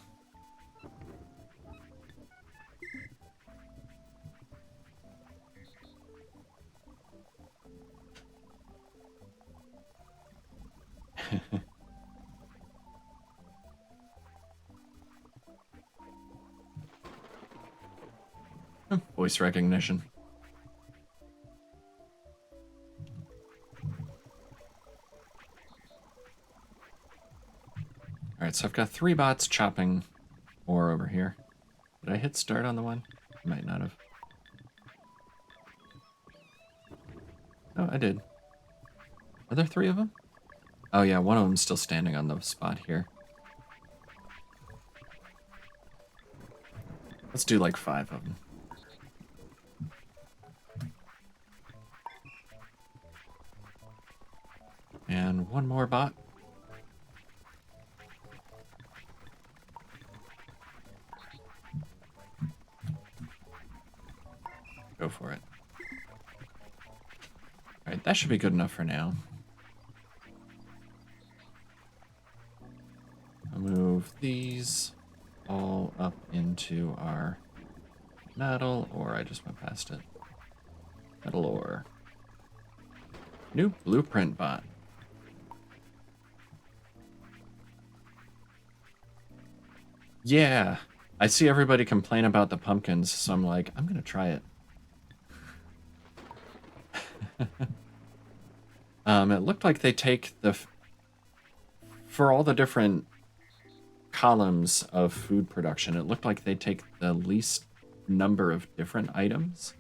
Voice recognition. Alright, so I've got 3 bots chopping ore over here. Did I hit start on the one? I might not have. Oh, I did. Are there 3 of them? Oh yeah, one of them's still standing on the spot here. Let's do like 5 of them. And one more bot. Go for it. Alright, that should be good enough for now. I'll move these all up into our metal, or I just went past it. Metal ore. New blueprint bot. Yeah, I see everybody complain about the pumpkins, so I'm like, I'm gonna try it. It looked like they take for all the different columns of food production, it looked like they take the least number of different items.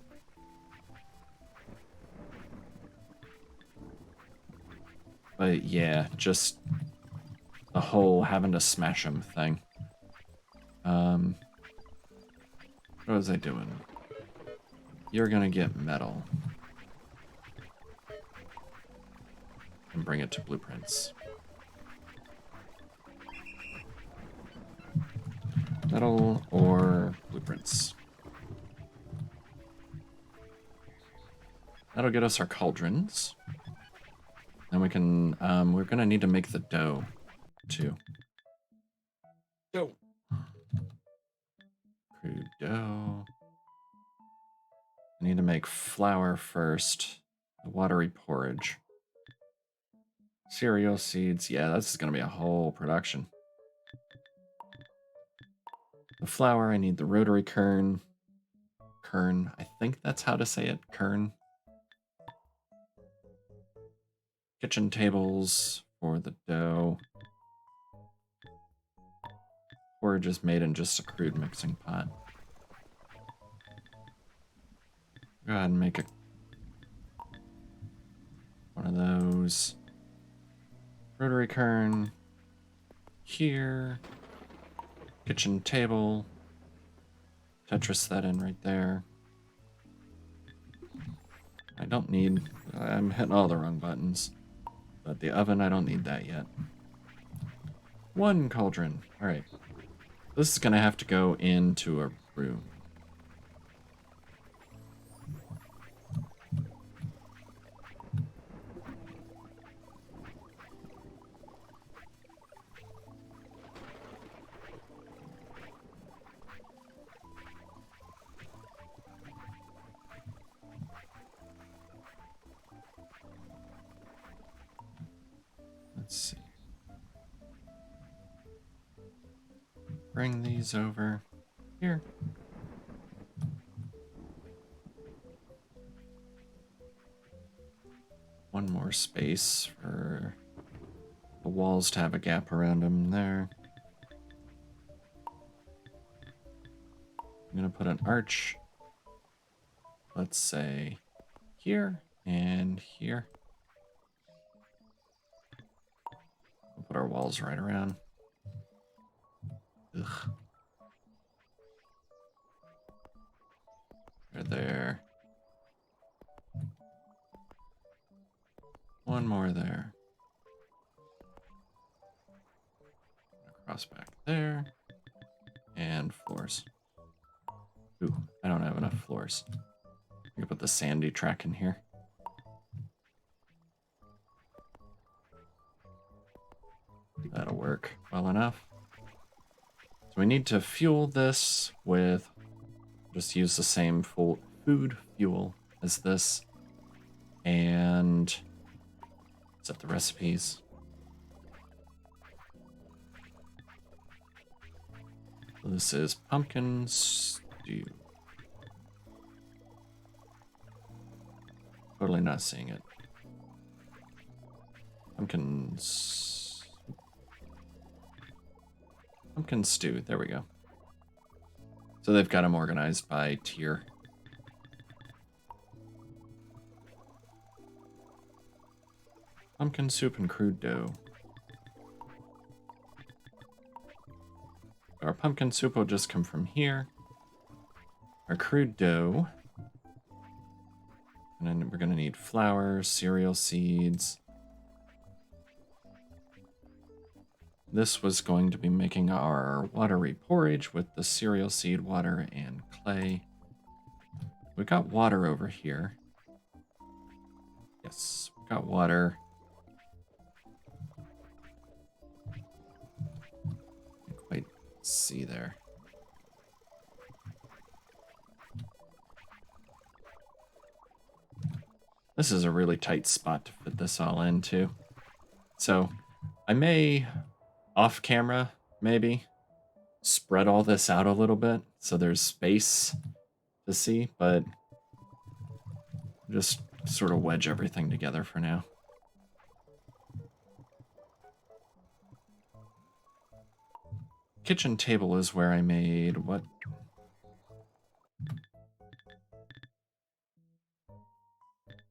But yeah, just the whole having to smash them thing. What was I doing? You're gonna get metal. And bring it to blueprints. Metal or blueprints. That'll get us our cauldrons. we can, we're gonna need to make the dough, too. Dough. Crude dough. I need to make flour first. The watery porridge. Cereal seeds. Yeah, this is gonna be a whole production. The flour, I need the rotary kern. Kern, I think that's how to say it, kern. Kitchen tables for the dough. Porridge is made in just a crude mixing pot. Go ahead and make one of those. Rotary kern. Here. Kitchen table. Tetris that in right there. I don't need... I'm hitting all the wrong buttons. But the oven, I don't need that yet. 1 cauldron. Alright. This is going to have to go into a room. Let's see. Bring these over here. One more space for the walls to have a gap around them there. I'm going to put an arch, let's say, here and here. We'll put our walls right around. Ugh. They're there. One more there. Cross back there. And floors. Ooh, I don't have enough floors. I can put the sandy track in here. That'll work well enough. So we need to fuel this with, just use the same food fuel as this, and set the recipes. This is pumpkin stew. Totally not seeing it. Pumpkin stew, there we go. So they've got them organized by tier. Pumpkin soup and crude dough. Our pumpkin soup will just come from here. Our crude dough. And then we're gonna need flour, cereal seeds. This was going to be making our watery porridge with the cereal seed, water, and clay. We got water over here. Yes, we got water. Can't quite see there. This is a really tight spot to fit this all into. So I may, off camera, maybe, spread all this out a little bit so there's space to see, but just sort of wedge everything together for now. Kitchen table is where I made what?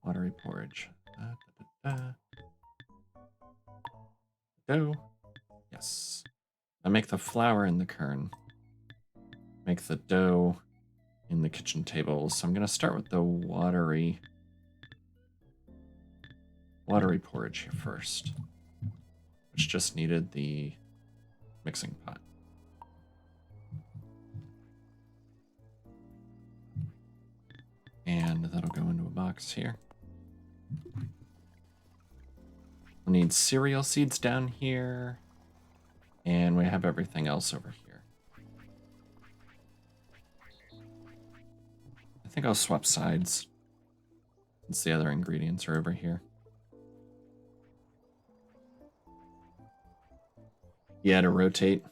Watery porridge. Dough. Yes. I make the flour in the kern. Make the dough in the kitchen table. So I'm going to start with the watery porridge here first, which just needed the mixing pot. And that'll go into a box here. We need cereal seeds down here. And we have everything else over here. I think I'll swap sides since the other ingredients are over here. Yeah, to rotate.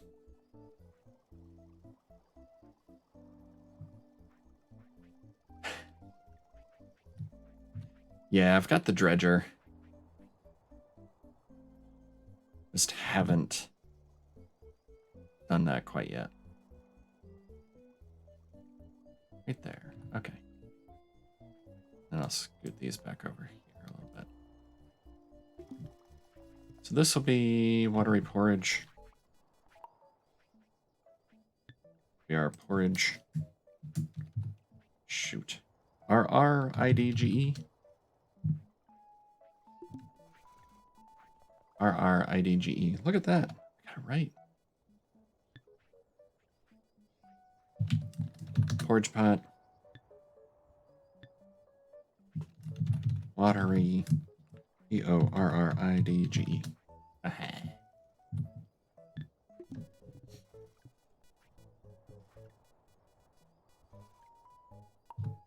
Yeah, I've got the dredger. Just haven't done that quite yet. Right there. Okay. And I'll scoot these back over here a little bit. So this will be watery porridge. Be our porridge. Shoot. RRIDGE. RRIDGE. Look at that. I got it right. Porridge pot. Watery. PORRIDGE. Aha.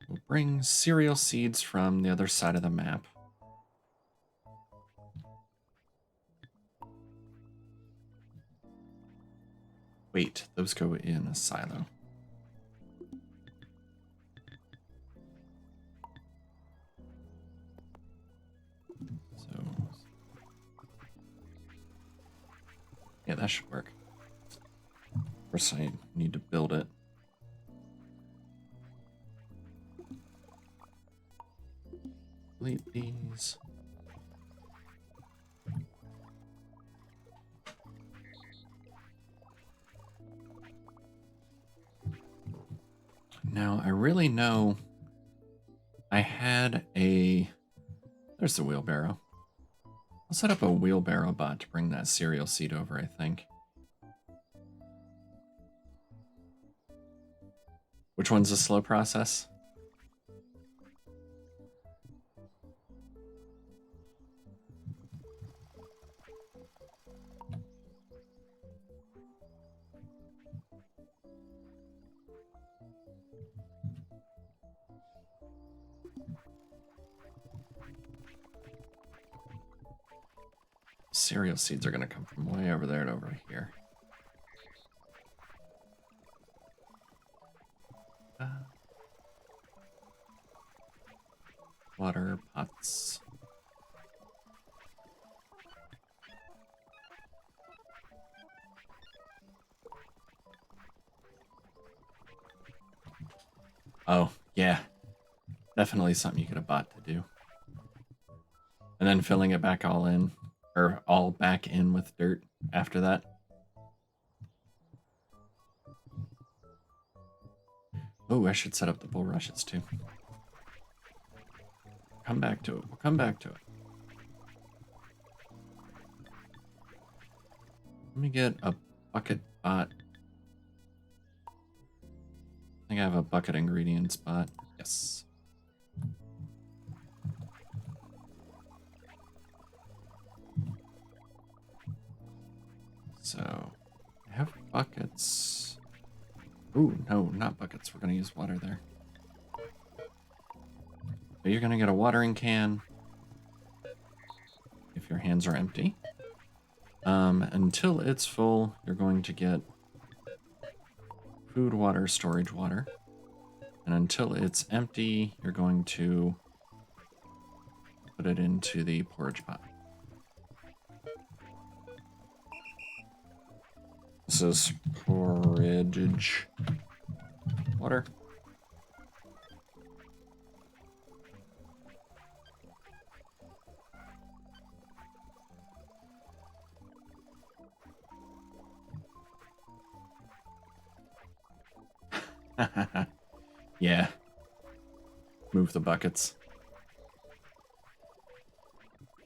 We'll bring cereal seeds from the other side of the map. Wait, those go in a silo. So, yeah, that should work. Of course, I need to build it. Delete these. Now, I really know I had a... There's the wheelbarrow. I'll set up a wheelbarrow bot to bring that cereal seed over, I think. Which one's a slow process? Cereal seeds are going to come from way over there to over here. Water pots. Oh, yeah. Definitely something you could have bought to do. And then filling it back all in. Or all back in with dirt after that. Oh, I should set up the bulrushes too. Come back to it. We'll come back to it. Let me get a bucket bot. I think I have a bucket ingredients bot. Yes. So, I have buckets. Ooh, no, not buckets. We're going to use water there. So you're going to get a watering can if your hands are empty. Until it's full, you're going to get food, water, storage water. And until it's empty, you're going to put it into the porridge pot. This is porridge water. Yeah. Move the buckets.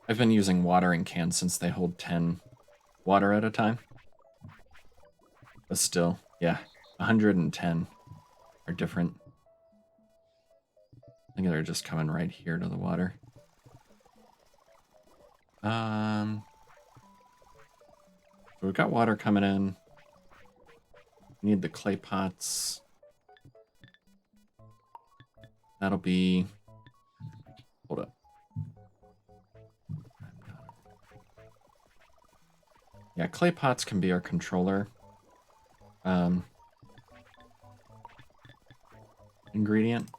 I've been using watering cans since they hold 10 water at a time. But still, yeah, 110 are different. I think they're just coming right here to the water. So we've got water coming in. We need the clay pots. That'll be... Hold up. Yeah, clay pots can be our controller ingredient.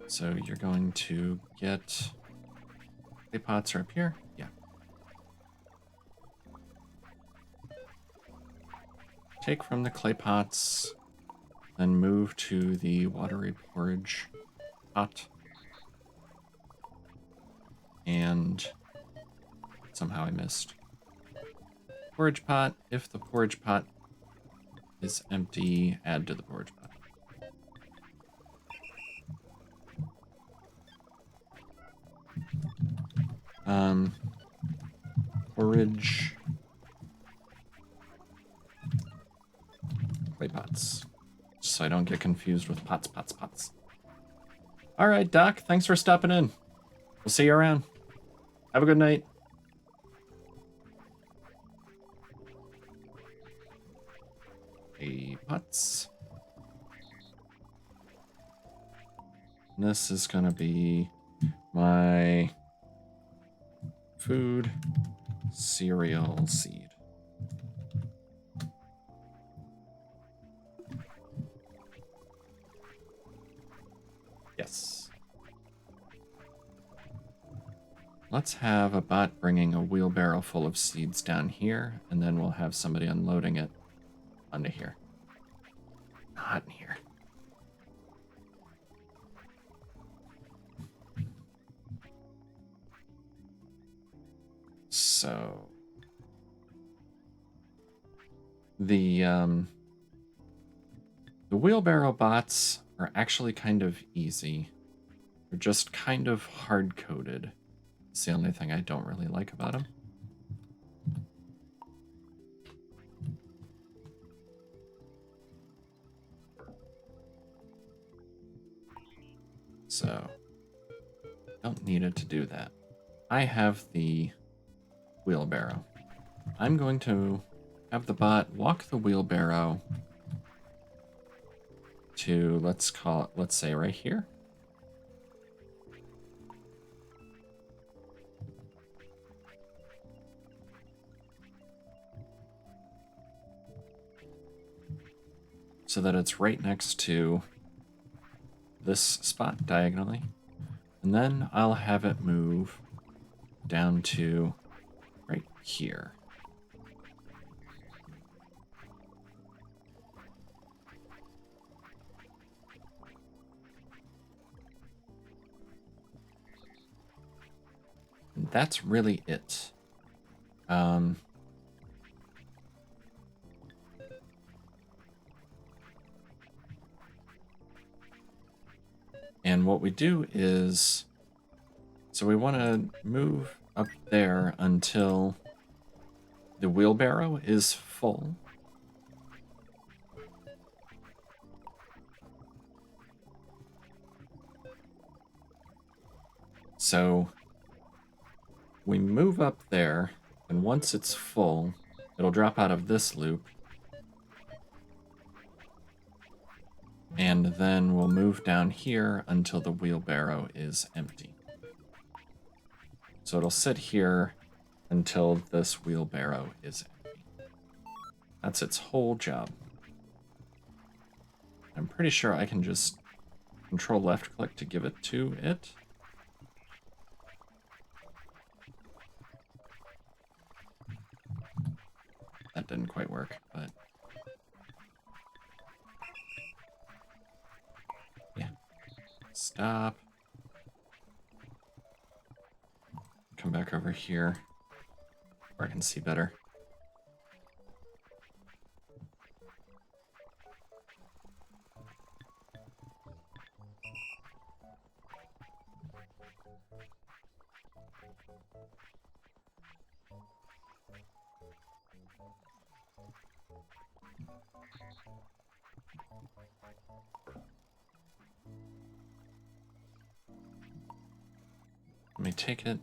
So you're going to get... Clay pots are up here? Yeah. Take from the clay pots, then move to the watery porridge pot. And somehow I missed. Porridge pot. If the porridge pot is empty, add to the porridge pot. Porridge. Clay pots. Just so I don't get confused with pots. All right, Doc. Thanks for stopping in. We'll see you around. Have a good night. Clay pots. And this is gonna be my food cereal seed. Yes. Let's have a bot bringing a wheelbarrow full of seeds down here, and then we'll have somebody unloading it onto here. Not in here. So the wheelbarrow bots are actually kind of easy. They're just kind of hard-coded. It's the only thing I don't really like about them. So, don't need it to do that. I have the wheelbarrow. I'm going to have the bot walk the wheelbarrow to, let's say right here. So that it's right next to this spot diagonally. And then I'll have it move down to right here. And that's really it. And what we do is, so we want to move up there until the wheelbarrow is full. So we move up there, and once it's full, it'll drop out of this loop. And then we'll move down here until the wheelbarrow is empty. So it'll sit here until this wheelbarrow is empty. That's its whole job. I'm pretty sure I can just control left click to give it to it. That didn't quite work, but yeah. Stop. Come back over here where I can see better. Let me take it.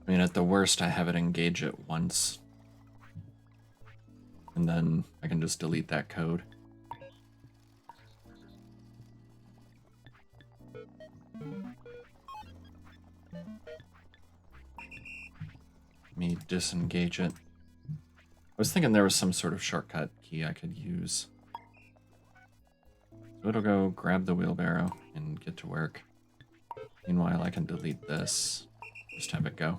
I mean, at the worst, I have it engage it once. And then I can just delete that code. Let me disengage it. I was thinking there was some sort of shortcut key I could use. So it'll go grab the wheelbarrow and get to work. Meanwhile, I can delete this. Just have it go.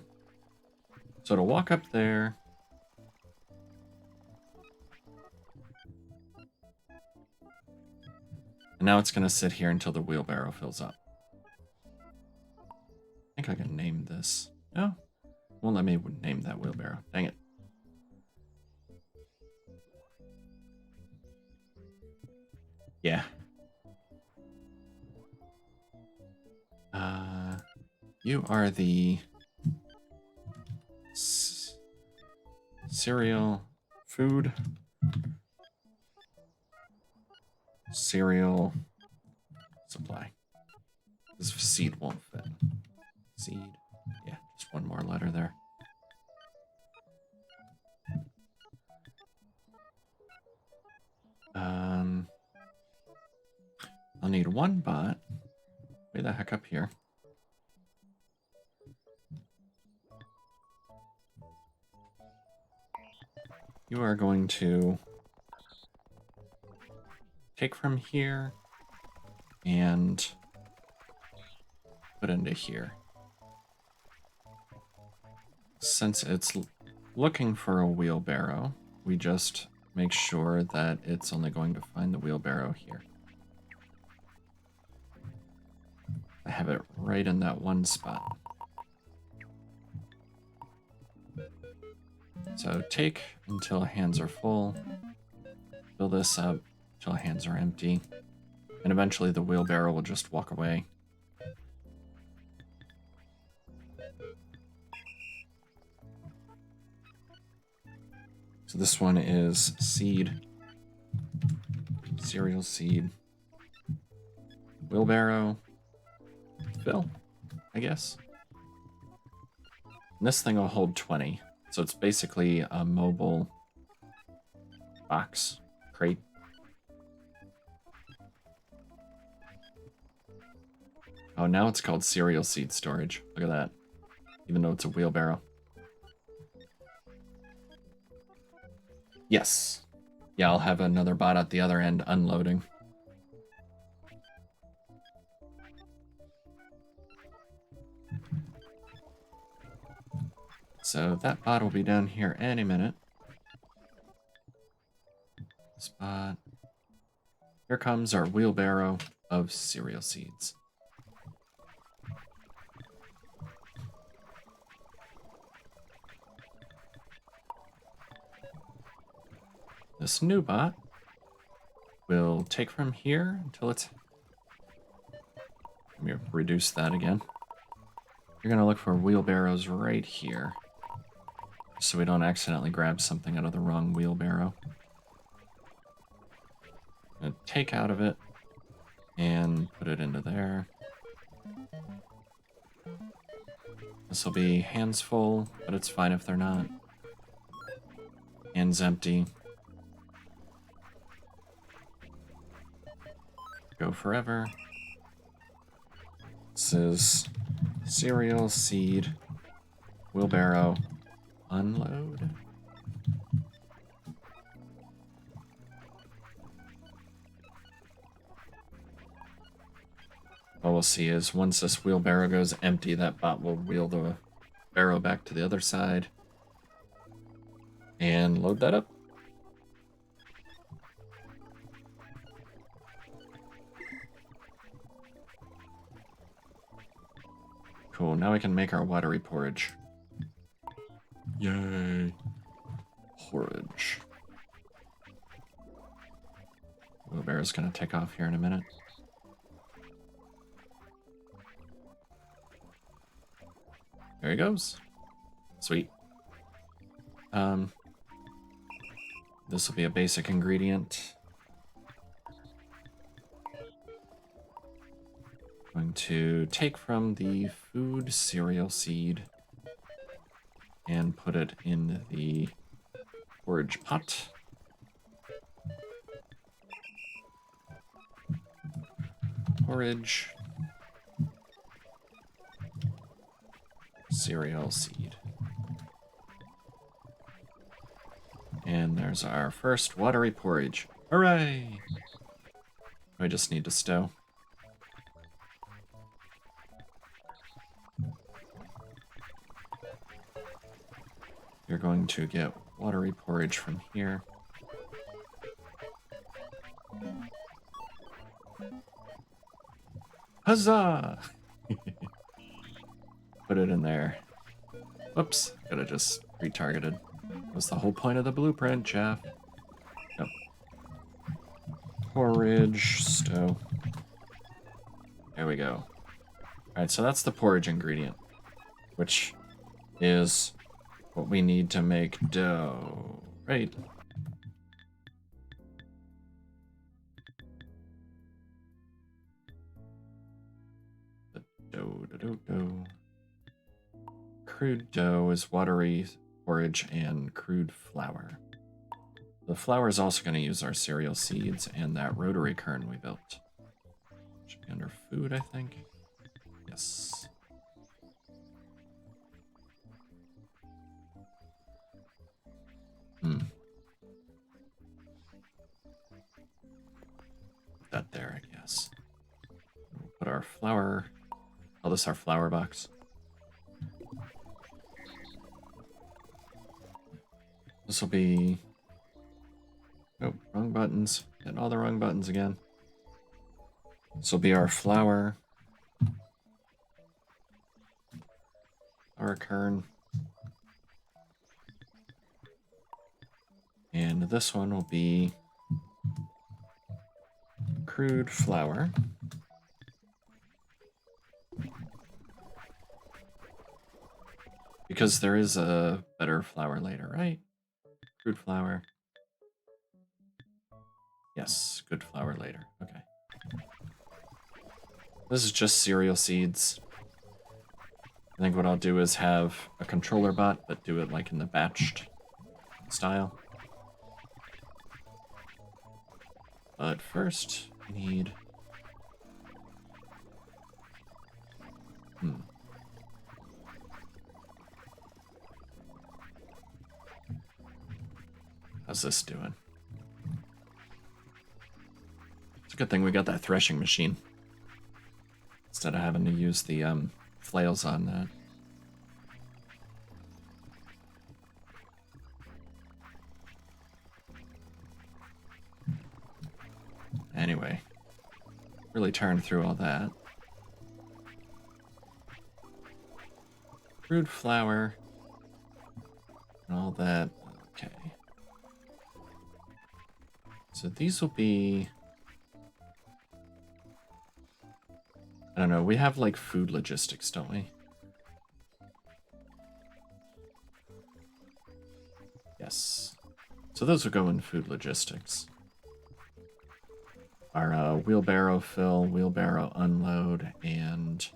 So it'll walk up there. And now it's going to sit here until the wheelbarrow fills up. I think I can name this. No, won't let me name that wheelbarrow. Dang it. Yeah. You are the cereal food. Cereal supply. This seed won't fit. Seed. Yeah, just one more letter there. I'll need one bot. Way the heck up here. You are going to take from here and put into here. Since it's looking for a wheelbarrow, we just make sure that it's only going to find the wheelbarrow here. I have it right in that one spot. So take until hands are full, fill this up until hands are empty, and eventually the wheelbarrow will just walk away. So this one is seed, cereal seed, wheelbarrow, fill, I guess. And this thing will hold 20. So it's basically a mobile box, crate. Oh, now it's called cereal seed storage. Look at that. Even though it's a wheelbarrow. Yes. Yeah, I'll have another bot at the other end unloading. So that bot will be down here any minute. Spot. Here comes our wheelbarrow of cereal seeds. This new bot will take from here until it's... Let me reduce that again. You're going to look for wheelbarrows right here, so we don't accidentally grab something out of the wrong wheelbarrow. I'm going to take out of it and put it into there. This will be hands full, but it's fine if they're not. Hands empty. Go forever. This is cereal, seed, wheelbarrow, unload. What we'll see is once this wheelbarrow goes empty, that bot will wheel the barrow back to the other side and load that up. Cool, now we can make our watery porridge. Yay. Porridge. Wheelbarrow's gonna take off here in a minute. There he goes. Sweet. This will be a basic ingredient. Going to take from the food cereal seed and put it in the porridge pot. Porridge. Cereal seed. And there's our first watery porridge. Hooray! I just need to stow. You're going to get watery porridge from here. Huzzah! Put it in there. Whoops, could have just retargeted. That was the whole point of the blueprint, Jeff. Yep. Porridge, stow. There we go. Alright, so that's the porridge ingredient, which is what we need to make dough, right? The dough. Crude dough is watery porridge and crude flour. The flour is also going to use our cereal seeds and that rotary kern we built. Should be under food, I think. Yes. Put that there, I guess. We'll put our flour. Call this our flour box. This will be... Oh, wrong buttons. Hitting all the wrong buttons again. This will be our flour. Our kern. And this one will be crude flour. Because there is a better flour later, right? Crude flour. Yes, good flour later. Okay. This is just cereal seeds. I think what I'll do is have a controller bot, but do it like in the batched style. But first, we need... How's this doing? It's a good thing we got that threshing machine. Instead of having to use the flails on that. Anyway, really turned through all that. Crude flour and all that. Okay. So these will be... I don't know, we have like food logistics, don't we? Yes. So those will go in food logistics. Our wheelbarrow fill, wheelbarrow unload, and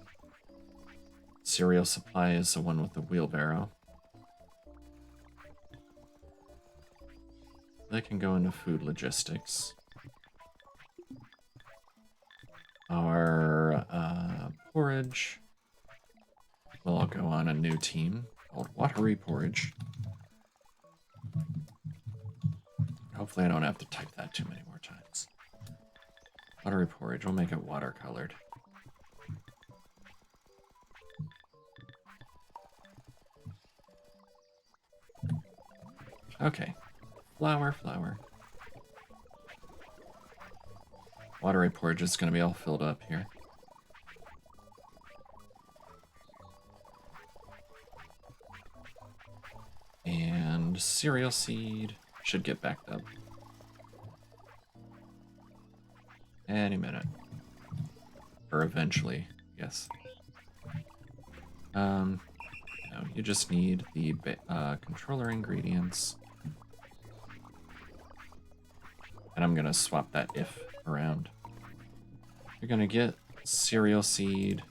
cereal supply is the one with the wheelbarrow. They can go into food logistics. Our porridge will all go on a new team called Watery Porridge. Hopefully I don't have to type that too many more times. Watery Porridge, we'll make it watercolored. Okay. Flour. Watery porridge is going to be all filled up here. And cereal seed should get backed up. Any minute. Or eventually, yes. No, you just need the controller ingredients. And I'm gonna swap that if around. You're gonna get cereal seed.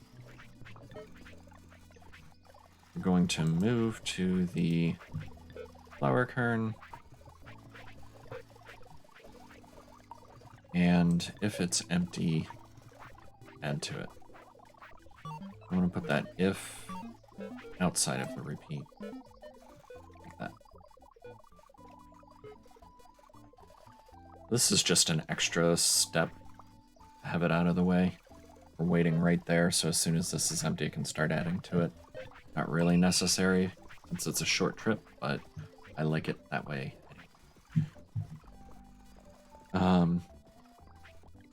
We're going to move to the flour kern. And if it's empty, add to it. I want to put that if outside of the repeat. Like that. This is just an extra step to have it out of the way. We're waiting right there, so as soon as this is empty, I can start adding to it. Not really necessary since it's a short trip, but I like it that way.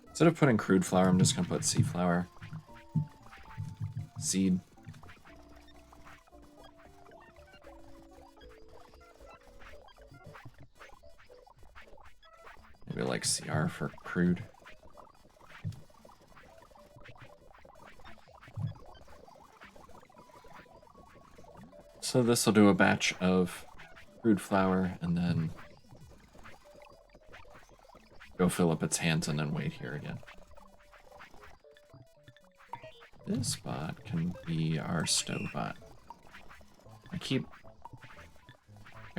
Instead of putting crude flour, I'm just going to put seed flour. Seed. Maybe like CR for crude. So this will do a batch of crude flour and then go fill up its hands and then wait here again. This bot can be our stove bot. I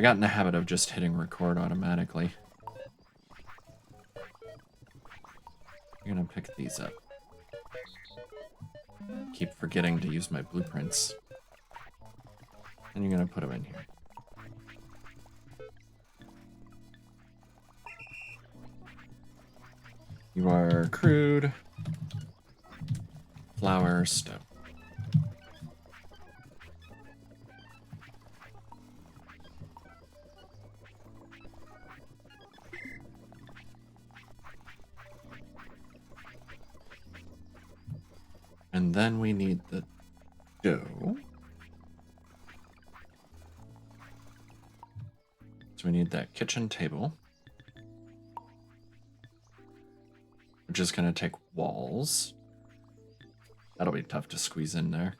got in the habit of just hitting record automatically. I'm gonna pick these up. Keep forgetting to use my blueprints. And you're gonna put them in here. You are crude, flour, stove. And then we need the dough. So we need that kitchen table, which is going to take walls. That'll be tough to squeeze in there.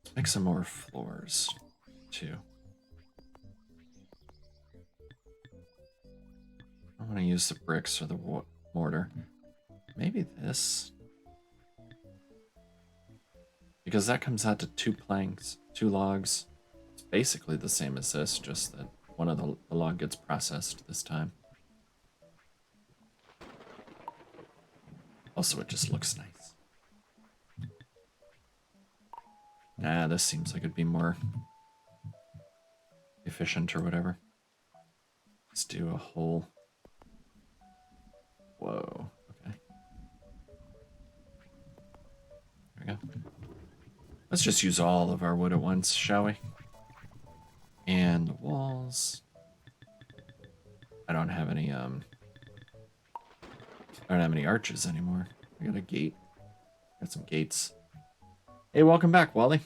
Let's make some more floors, too. I want to use the bricks or the mortar. Maybe this. Because that comes out to 2 planks, 2 logs. It's basically the same as this, just that one of the log gets processed this time. Also, it just looks nice. Nah, this seems like it'd be more efficient or whatever. Let's do a whole... Whoa, okay. There we go. Let's just use all of our wood at once, shall we? And the walls. I don't have any arches anymore. I got a gate. Got some gates. Hey, welcome back, Wally.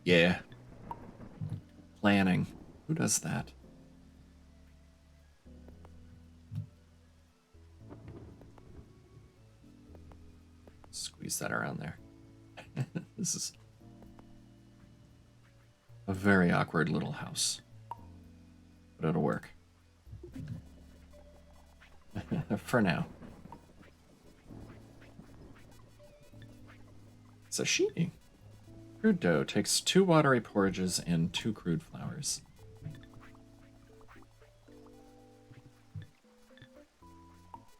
Yeah. Planning. Who does that? Squeeze that around there. This is a very awkward little house. But it'll work. For now. Sashimi. Crude dough takes 2 watery porridges and 2 crude flours.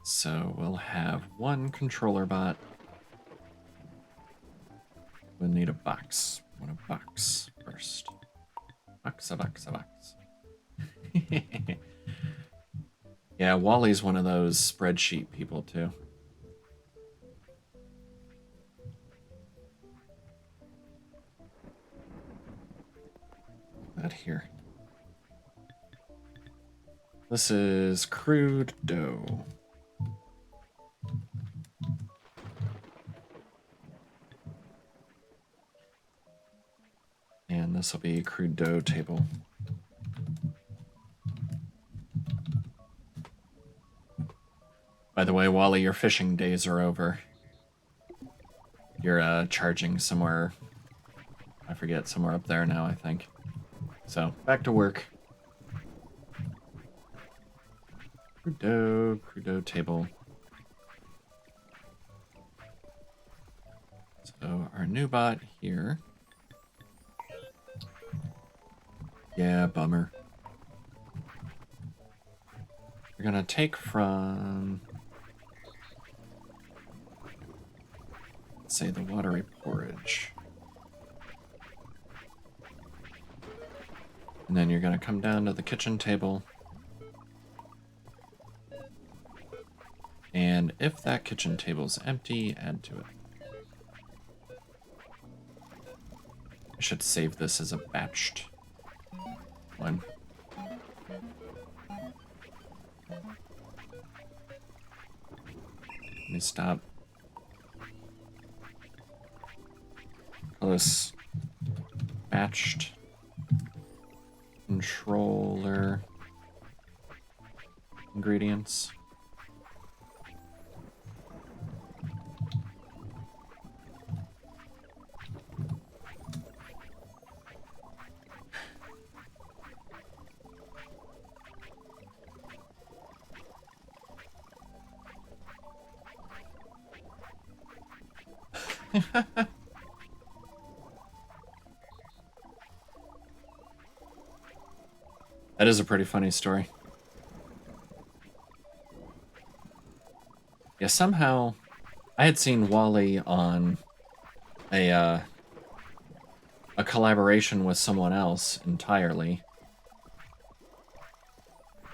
So we'll have 1 controller bot. We'll need a box. I want a box first. Box. Yeah, Wally's one of those spreadsheet people too. That here. This is crude dough. And this will be crude dough table. By the way, Wally, your fishing days are over. You're charging somewhere, I forget, somewhere up there now, I think. So, back to work. Crudo table. So, our new bot here. Yeah, bummer. We're gonna take from, let's say, the watery porridge. And then you're gonna come down to the kitchen table. And if that kitchen table's empty, add to it. I should save this as a batched one. Let me stop. Call this batched controller ingredients. That is a pretty funny story. Yeah, somehow I had seen Wally on a collaboration with someone else entirely.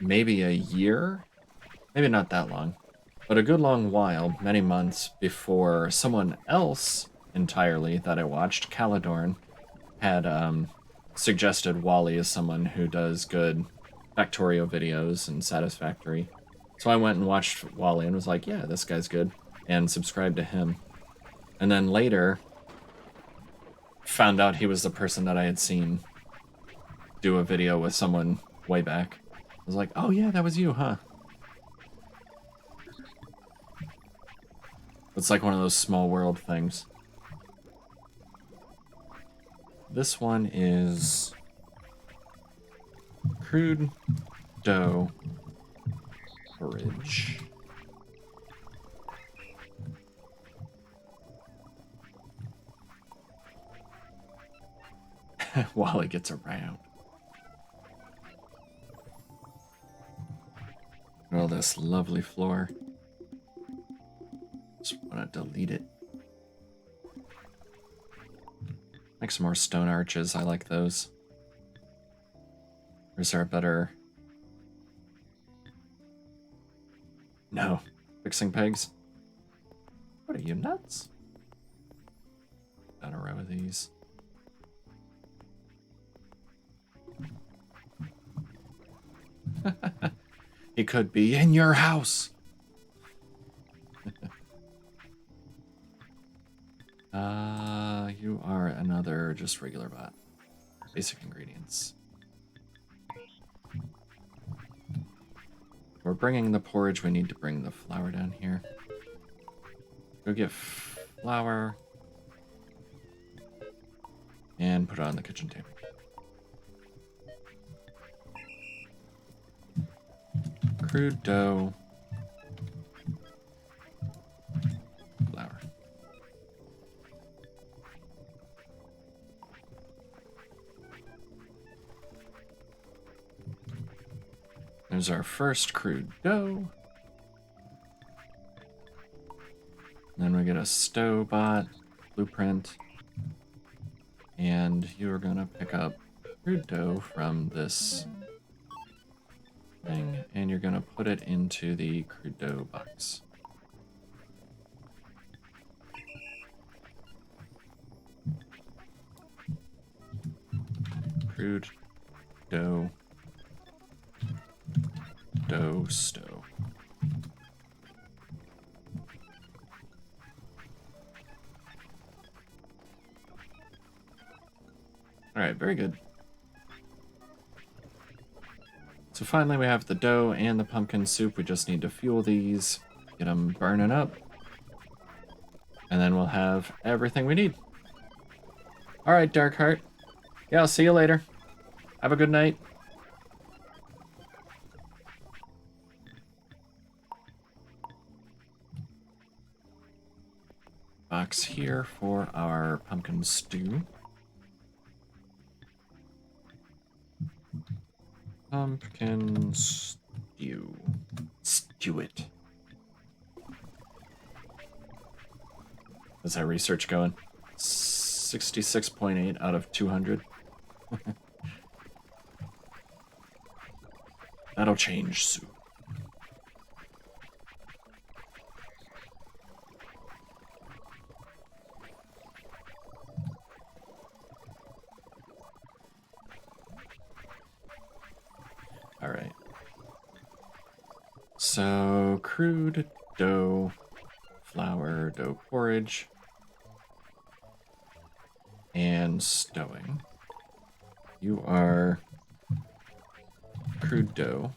Maybe a year? Maybe not that long. But a good long while, many months before someone else entirely that I watched, Caladorn, had suggested Wally as someone who does good Factorio videos and Satisfactory. So I went and watched Wally and was like, yeah, this guy's good, and subscribed to him. And then later, found out he was the person that I had seen do a video with someone way back. I was like, oh yeah, that was you, huh? It's like one of those small world things. This one is crude dough porridge. While it gets around. All this lovely floor. Just want to delete it. Make some more stone arches. I like those. Or is there a better... No. Fixing pegs? What are you, nuts? Down a row of these. He could be in your house. You are another just regular bot. Basic ingredients. We're bringing the porridge. We need to bring the flour down here. Go get flour. And put it on the kitchen table. Crude dough. Flour. There's our first crude dough. Then we get a Stowbot blueprint. And you are gonna pick up crude dough from this thing, and you're gonna put it into the crude dough box. Crude dough. Dough stow. Alright, very good. So finally we have the dough and the pumpkin soup. We just need to fuel these. Get them burning up. And then we'll have everything we need. All right, Darkheart. Yeah, I'll see you later. Have a good night. Box here for our pumpkin stew. Pumpkin stew. Stew it. How's that research going? 66.8 out of 200. That'll change soon. All right. So, crude dough, flour, dough porridge, and stowing. You are crude dough.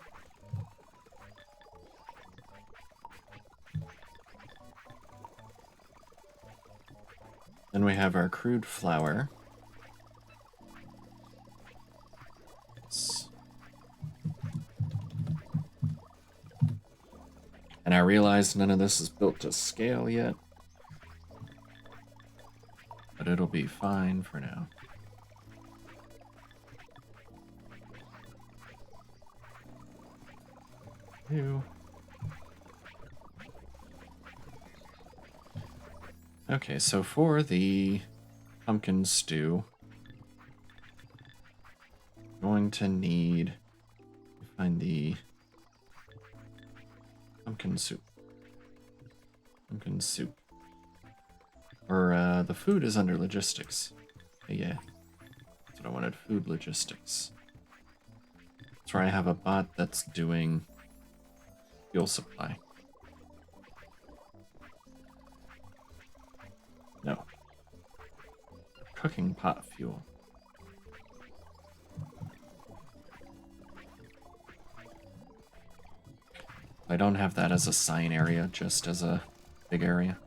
Then we have our crude flour. And I realize none of this is built to scale yet, but it'll be fine for now. Ew. Okay, so for the pumpkin stew, I'm going to need to find the pumpkin soup. Pumpkin soup. Or the food is under logistics. Yeah, that's what I wanted. Food logistics. That's where I have a bot that's doing fuel supply. No. Cooking pot fuel. I don't have that as a sign area, just as a big area.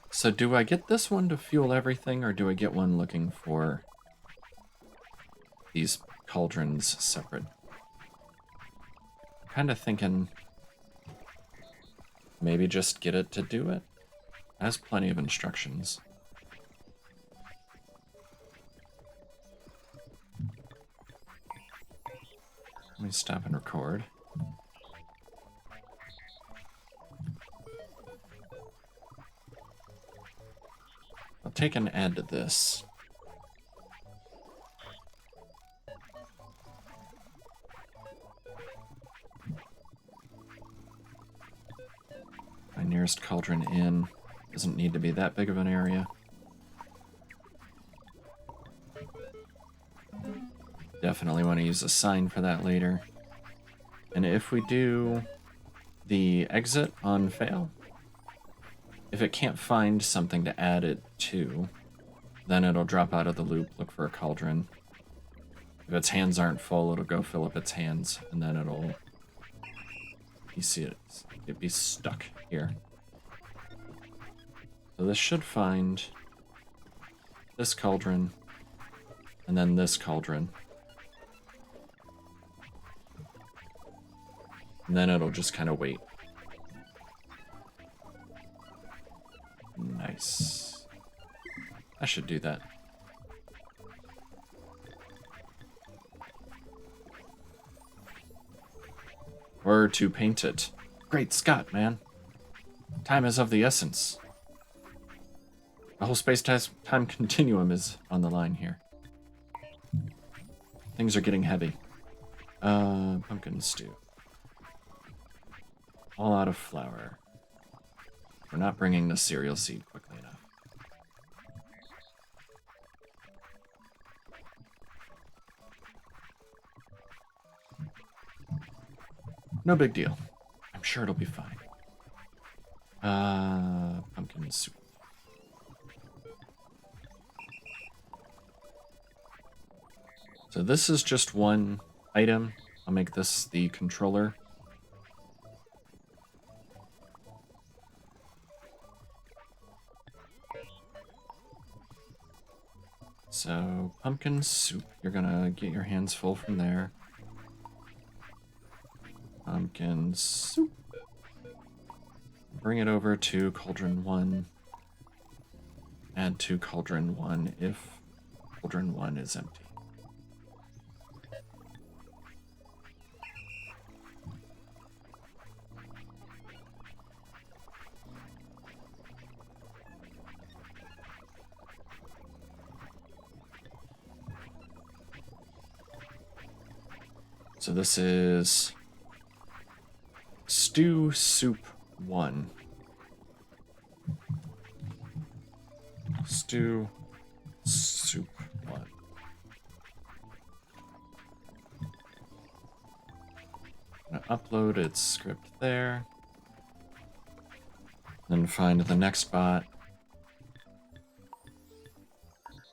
So do I get this one to fuel everything, or do I get one looking for these cauldrons separate? Kind of thinking maybe just get it to do it. It has plenty of instructions. Let me stop and record. I'll take and add to this. My nearest cauldron inn doesn't need to be that big of an area. Definitely want to use a sign for that later. And if we do the exit on fail, if it can't find something to add it to, then it'll drop out of the loop, look for a cauldron. If its hands aren't full, it'll go fill up its hands, and then it'll... You see it, it'd be stuck here. So this should find this cauldron, and then this cauldron. And then it'll just kind of wait. Nice. I should do that. Or to paint it. Great Scott, man. Time is of the essence. The whole space-time continuum is on the line here. Things are getting heavy. Pumpkin stew. All out of flour. We're not bringing the cereal seed quickly enough. No big deal. I'm sure it'll be fine. Pumpkin soup. So this is just one item I'll make this the controller. So, pumpkin soup. You're gonna get your hands full from there. Pumpkin soup. Bring it over to Cauldron 1. Add to Cauldron 1 if Cauldron 1 is empty. So this is Stew Soup 1. Stew Soup 1. I'm gonna upload its script there. Then find the next bot.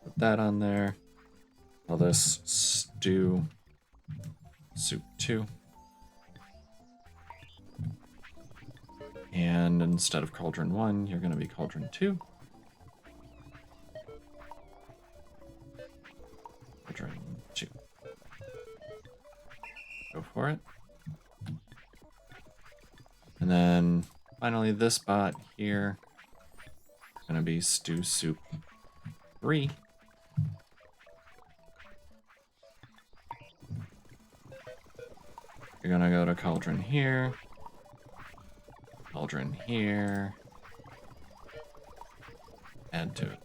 Put that on there. Call this Stew Soup 2. And instead of Cauldron 1, you're going to be Cauldron 2. Cauldron 2. Go for it. And then finally this bot here is going to be Stew Soup 3. You're gonna go to Cauldron here, Cauldron here, add to it.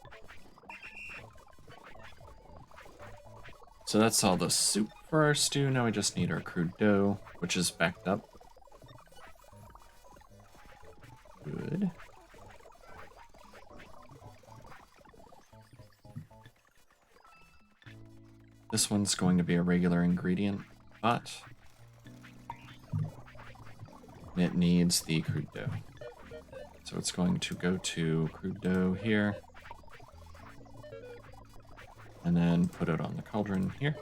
So that's all the soup for our stew. Now we just need our crude dough, which is backed up. Good. This one's going to be a regular ingredient, but it needs the crude dough. So it's going to go to crude dough here, and then put it on the cauldron here.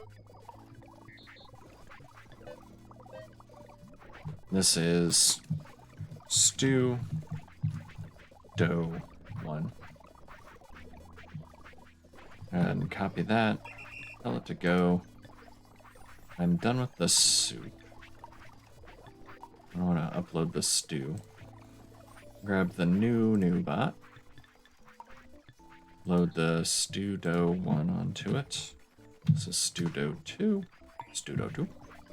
This is stew dough 1. And copy that, tell it to go. I'm done with the soup. I want to upload the stew. Grab the new bot. Load the stew dough 1 onto it. This is stew dough 2. Stew dough 2.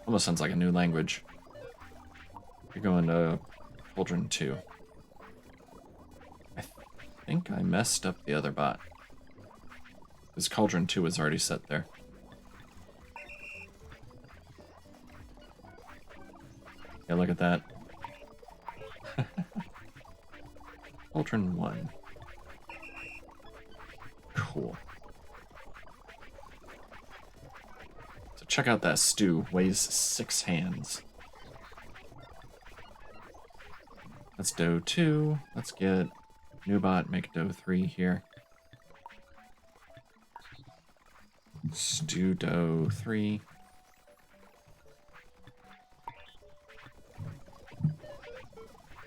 Almost sounds like a new language. You're going to Cauldron 2. I think I messed up the other bot. Because Cauldron 2 was already set there. Yeah, look at that. Cauldron 1. Cool. So check out that stew. Weighs 6 hands. That's dough 2. Let's get new bot, make dough 3 here. Stew dough 3.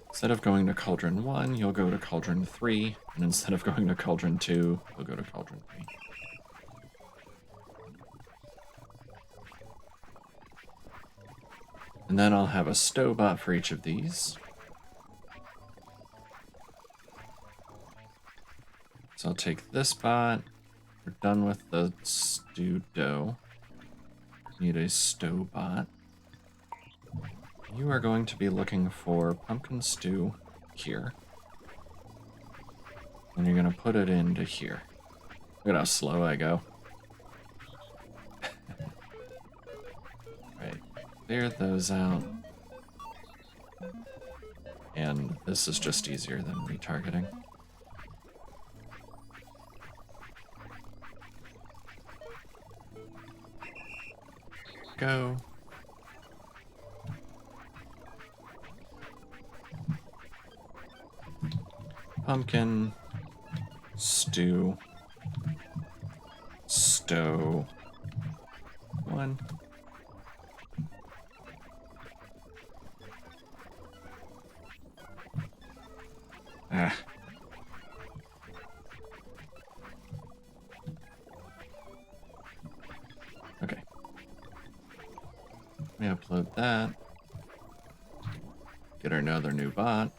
Instead of going to Cauldron 1, you'll go to Cauldron 3, and instead of going to Cauldron 2, you'll go to Cauldron 3. And then I'll have a stow bot for each of these. So I'll take this bot. We're done with the stew dough. Need a stow bot. You are going to be looking for pumpkin stew here. And you're going to put it into here. Look at how slow I go. Right, clear those out. And this is just easier than retargeting. Go. Pumpkin stew stow 1. Ah. Okay. Let me upload that. Get another new bot.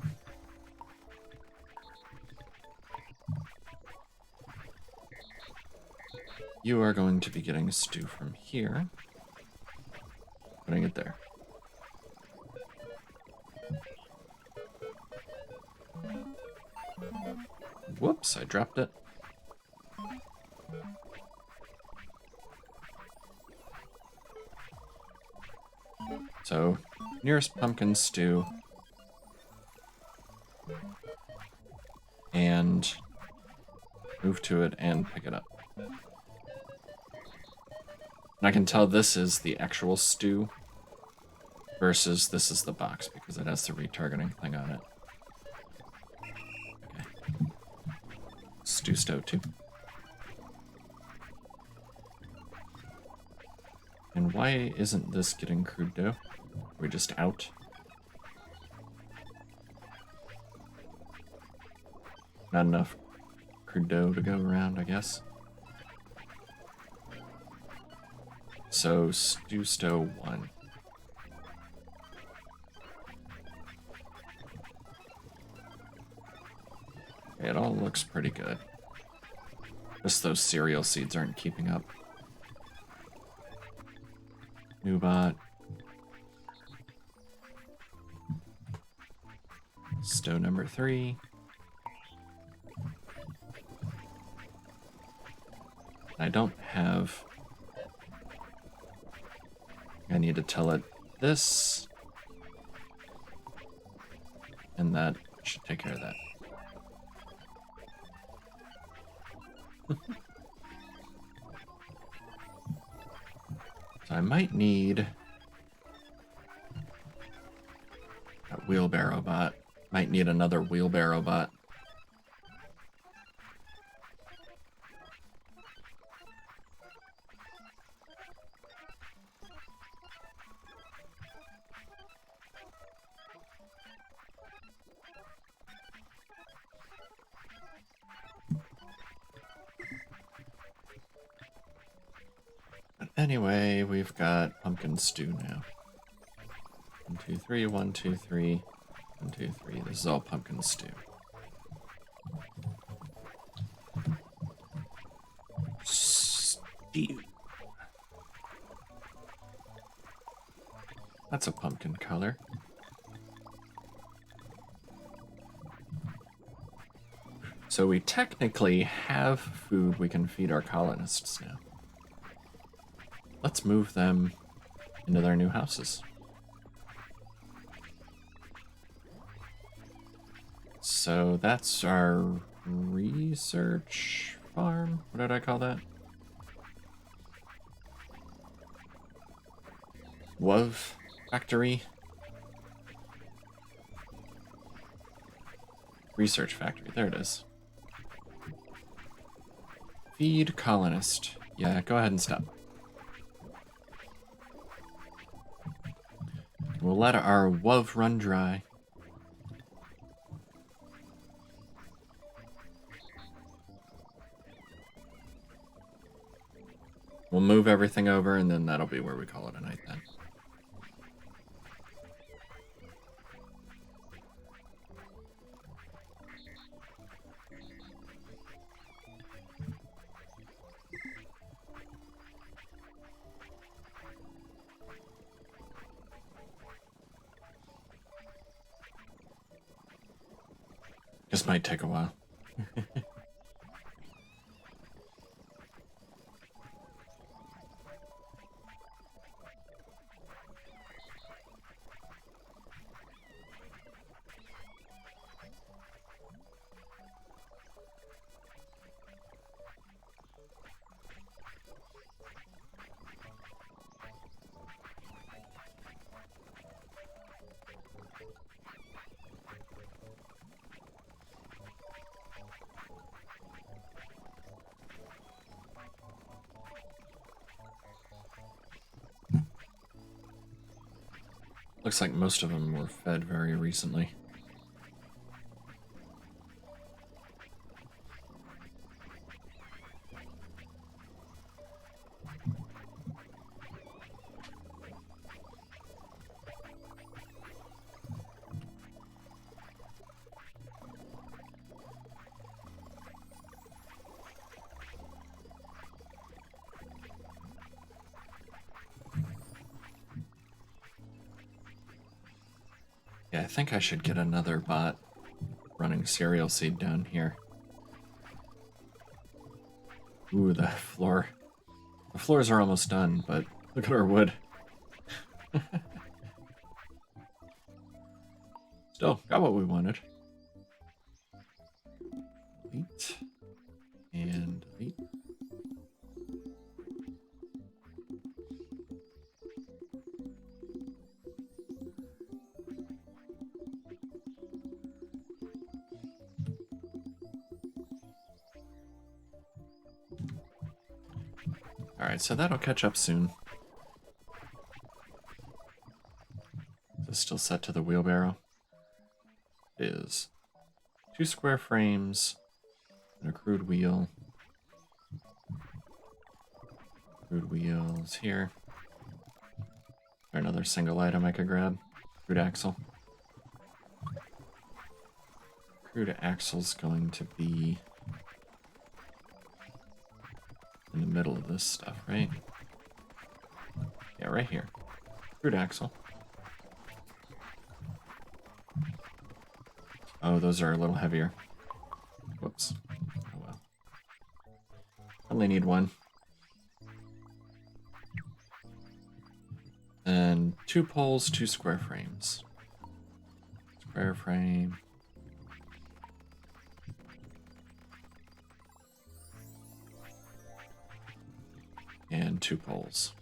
You are going to be getting a stew from here. Putting it there. Whoops, I dropped it. So, nearest pumpkin stew. And move to it and pick it up. And I can tell this is the actual stew versus this is the box because it has the retargeting thing on it. Okay. Stew stove too. And why isn't this getting crude dough? Are we just out? Not enough crude dough to go around, I guess. So, stew stove 1. Okay, it all looks pretty good. Just those cereal seeds aren't keeping up. New bot. Stove number 3. I don't have... I need to tell it this. And that should take care of that. So I might need a wheelbarrow bot. Might need another wheelbarrow bot. Anyway, we've got pumpkin stew now. 1, 2, 3, 1, 2, 3, 1, 2, 3. This is all pumpkin stew. Stew. That's a pumpkin color. So we technically have food we can feed our colonists now. Let's move them into their new houses. So that's our research farm. What did I call that? WOV factory? Research factory. There it is. Feed colonist. Yeah, go ahead and stop. We'll let our WOV run dry. We'll move everything over, and then that'll be where we call it a night then. This might take a while. Looks like most of them were fed very recently. think I should get another bot running cereal seed down here. Ooh, the floor. The floors are almost done, but look at our wood. Still, got what we wanted. Delete. And delete. Alright, so that'll catch up soon. Is this still set to the wheelbarrow? It is. 2 square frames, and a crude wheel. Crude wheels here. Or another single item I could grab. Crude axle. Crude axle's going to be in the middle of this stuff, right? Yeah, right here. Crude axle. Oh, those are a little heavier. Whoops. Oh well. Only need one. And 2 poles, 2 square frames. Square frame. And 2 poles.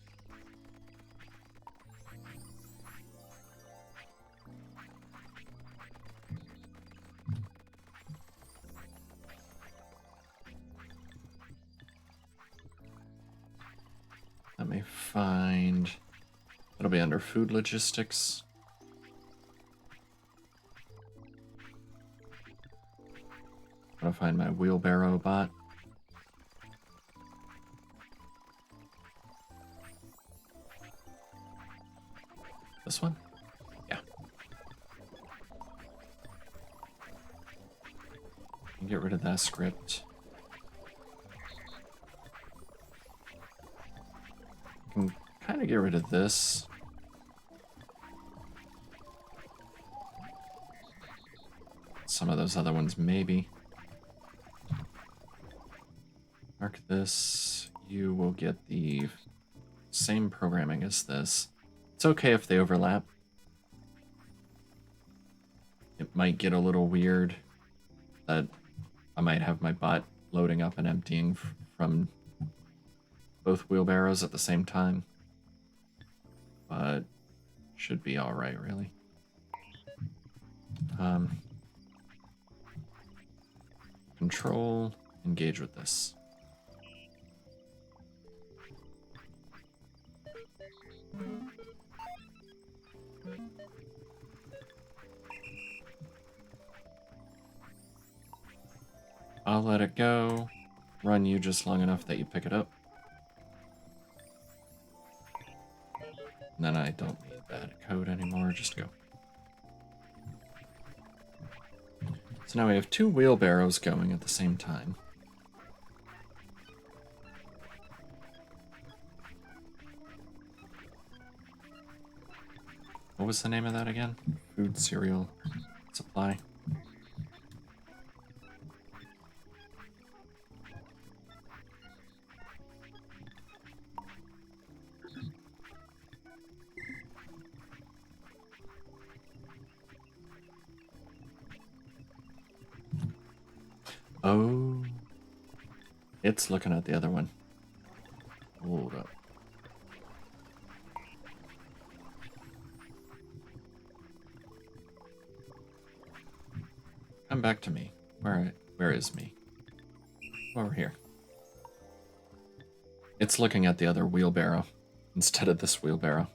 Let me find... It'll be under food logistics. I'm gonna find my wheelbarrow bot. This one? Yeah. Get rid of that script. I can kind of get rid of this. Some of those other ones, maybe. Mark this. You will get the same programming as this. It's okay if they overlap. It might get a little weird that I might have my bot loading up and emptying from both wheelbarrows at the same time. But should be alright, really. Control, engage with this. I'll let it go. Run you just long enough that you pick it up. And then I don't need that code anymore, just go. So now we have 2 wheelbarrows going at the same time. What was the name of that again? Food cereal supply. Oh, it's looking at the other one. Hold up. Come back to me. Where is me? Over here. It's looking at the other wheelbarrow instead of this wheelbarrow.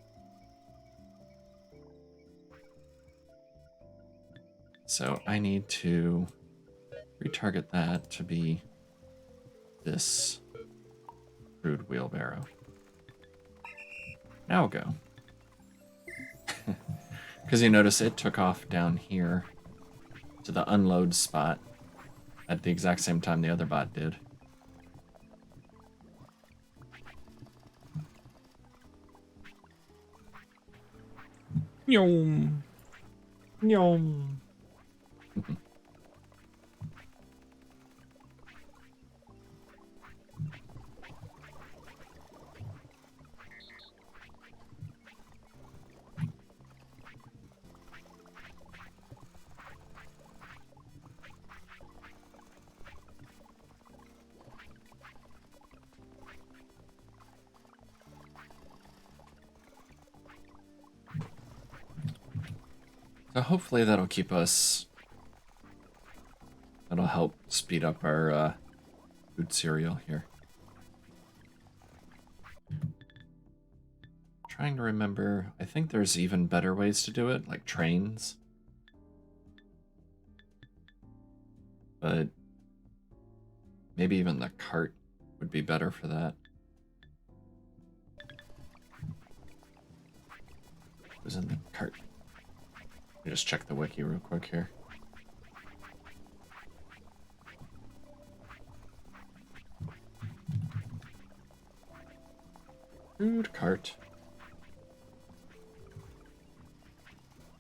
So I need to retarget that to be this crude wheelbarrow. Now go. Because you notice it took off down here to the unload spot at the exact same time the other bot did. Yum. Yum. So hopefully that'll keep us. That'll help speed up our food cereal here. Trying to remember. I think there's even better ways to do it, like trains. But maybe even the cart would be better for that. Who's in the cart? Let me just check the wiki real quick here. Food cart.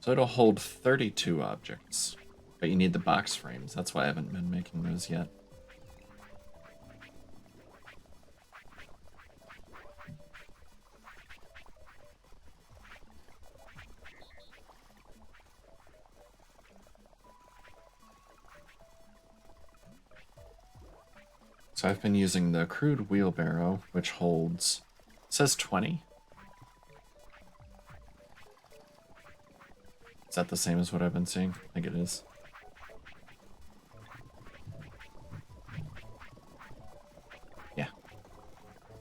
So it'll hold 32 objects. But you need the box frames. That's why I haven't been making those yet. So I've been using the crude wheelbarrow, which holds, it says 20. Is that the same as what I've been seeing? I think it is. Yeah.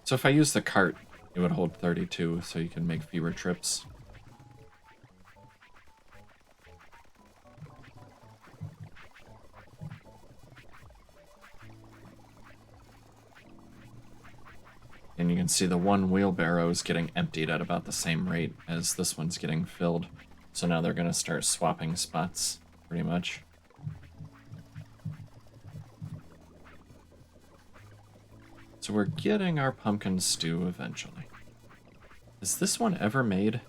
So if I use the cart, it would hold 32, so you can make fewer trips. And you can see the one wheelbarrow is getting emptied at about the same rate as this one's getting filled. So now they're going to start swapping spots, pretty much. So we're getting our pumpkin stew eventually. Is this one ever made?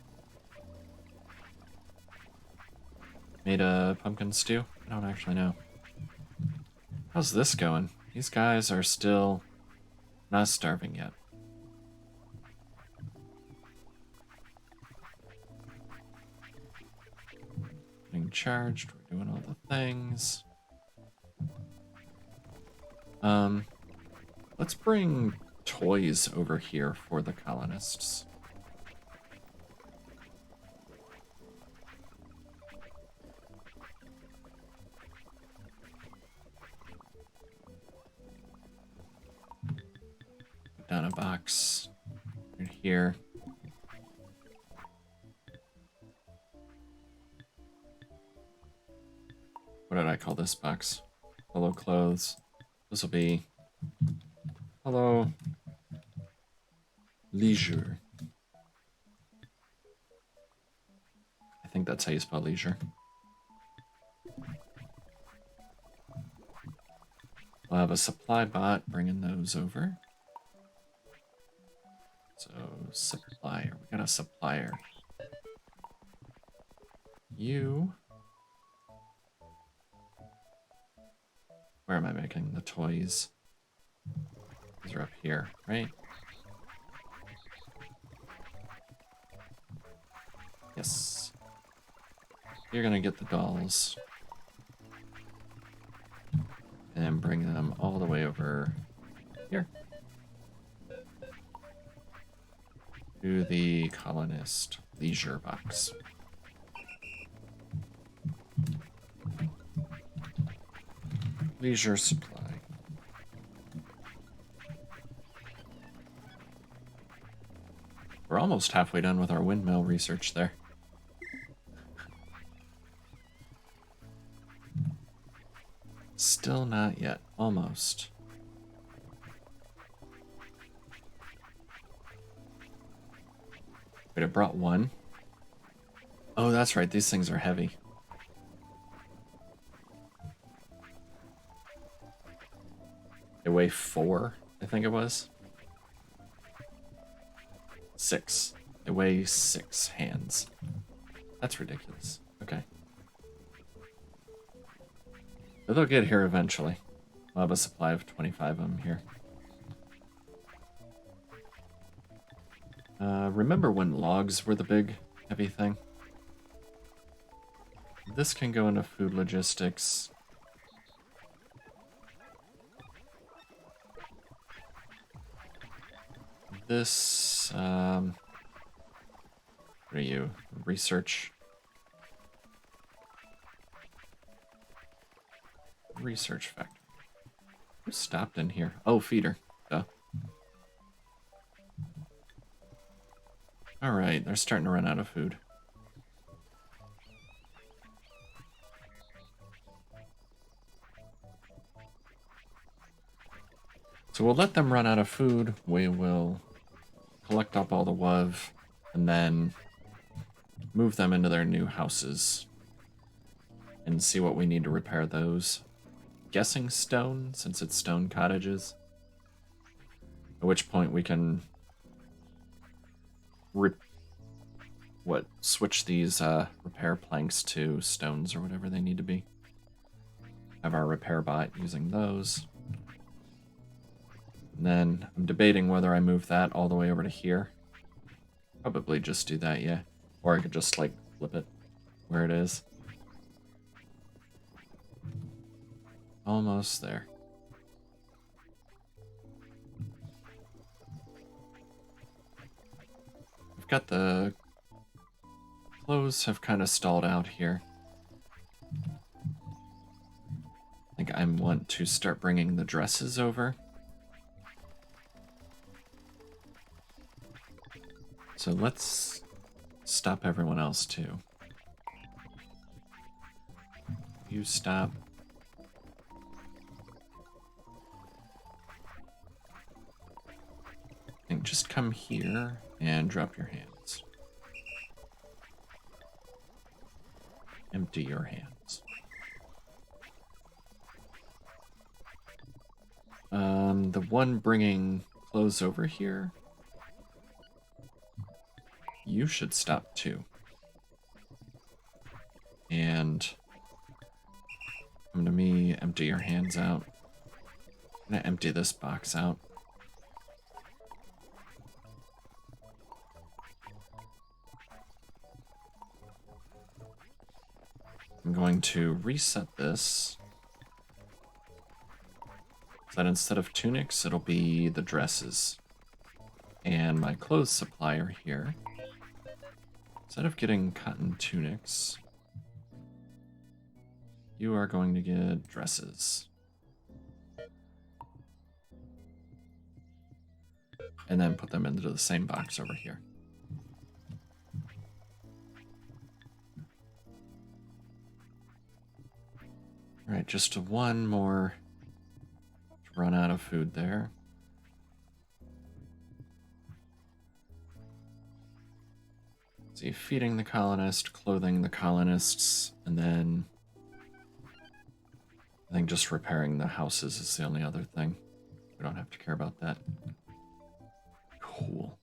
Made a pumpkin stew? I don't actually know. How's this going? These guys are still not starving yet. Being charged, we're doing all the things. Let's bring toys over here for the colonists. Put down a box right here. What did I call this box? Hello clothes. This will be hello leisure. I think that's how you spell leisure. We'll have a supply bot bringing those over. So supplier, we got a supplier. You. Where am I making the toys? These are up here, right? Yes. You're gonna get the dolls. And bring them all the way over here. To the colonist leisure box. Leisure supply. We're almost halfway done with our windmill research there. Still not yet. Almost. Wait, it brought one? Oh, that's right. These things are heavy. They weigh 4, I think it was. 6. They weigh 6 hands. That's ridiculous. Okay. But they'll get here eventually. I'll have a supply of 25 of them here. Remember when logs were the big, heavy thing? This can go into food logistics. This, what are you? Research. Research factory. Who stopped in here? Oh, feeder. Duh. Alright, they're starting to run out of food. So we'll let them run out of food. We will collect up all the WUV and then move them into their new houses and see what we need to repair those. Guessing stone, since it's stone cottages. At which point we can switch these repair planks to stones or whatever they need to be. Have our repair bot using those. And then I'm debating whether I move that all the way over to here. Probably just do that, yeah. Or I could just like flip it where it is. Almost there. I've got the clothes have kind of stalled out here. I think I want to start bringing the dresses over. So let's stop everyone else too. You stop. And just come here and drop your hands. Empty your hands. The one bringing clothes over here, you should stop too. And come to me, empty your hands out. I'm gonna empty this box out. I'm going to reset this so that instead of tunics, it'll be the dresses. And my clothes supplier here, instead of getting cotton tunics, you are going to get dresses. And then put them into the same box over here. All right, just one more to run out of food there. See, feeding the colonist, clothing the colonists, and then I think just repairing the houses is the only other thing. We don't have to care about that. Cool.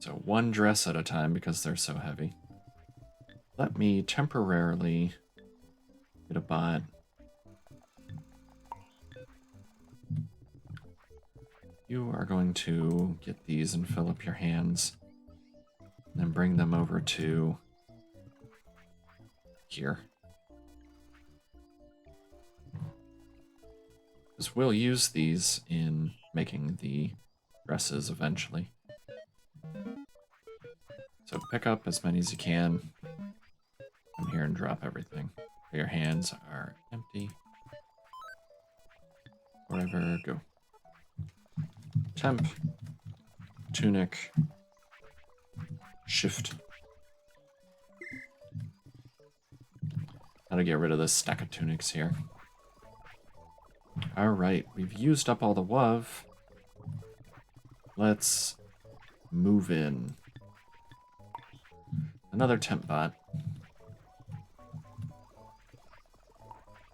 So one dress at a time because they're so heavy. Let me temporarily get a bot. You are going to get these and fill up your hands. And then bring them over to here. Because we'll use these in making the dresses eventually. So pick up as many as you can. Come here and drop everything. Your hands are empty. Wherever, go. Temp. Tunic. Shift. How to get rid of this stack of tunics here. Alright, we've used up all the WUV. Let's move in. Another temp bot.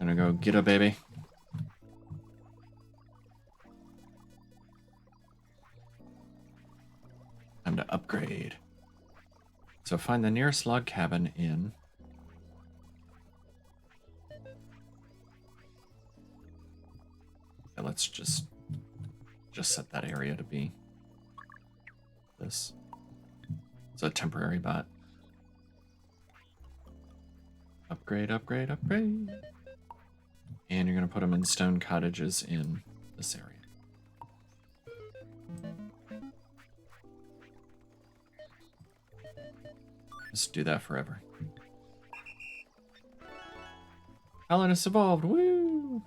Gonna go get a baby. Time to upgrade. So find the nearest log cabin in let's just set that area to be this. It's a temporary bot. Upgrade, upgrade, upgrade. And you're going to put them in stone cottages in this area. Just do that forever. Colonists evolved, woo!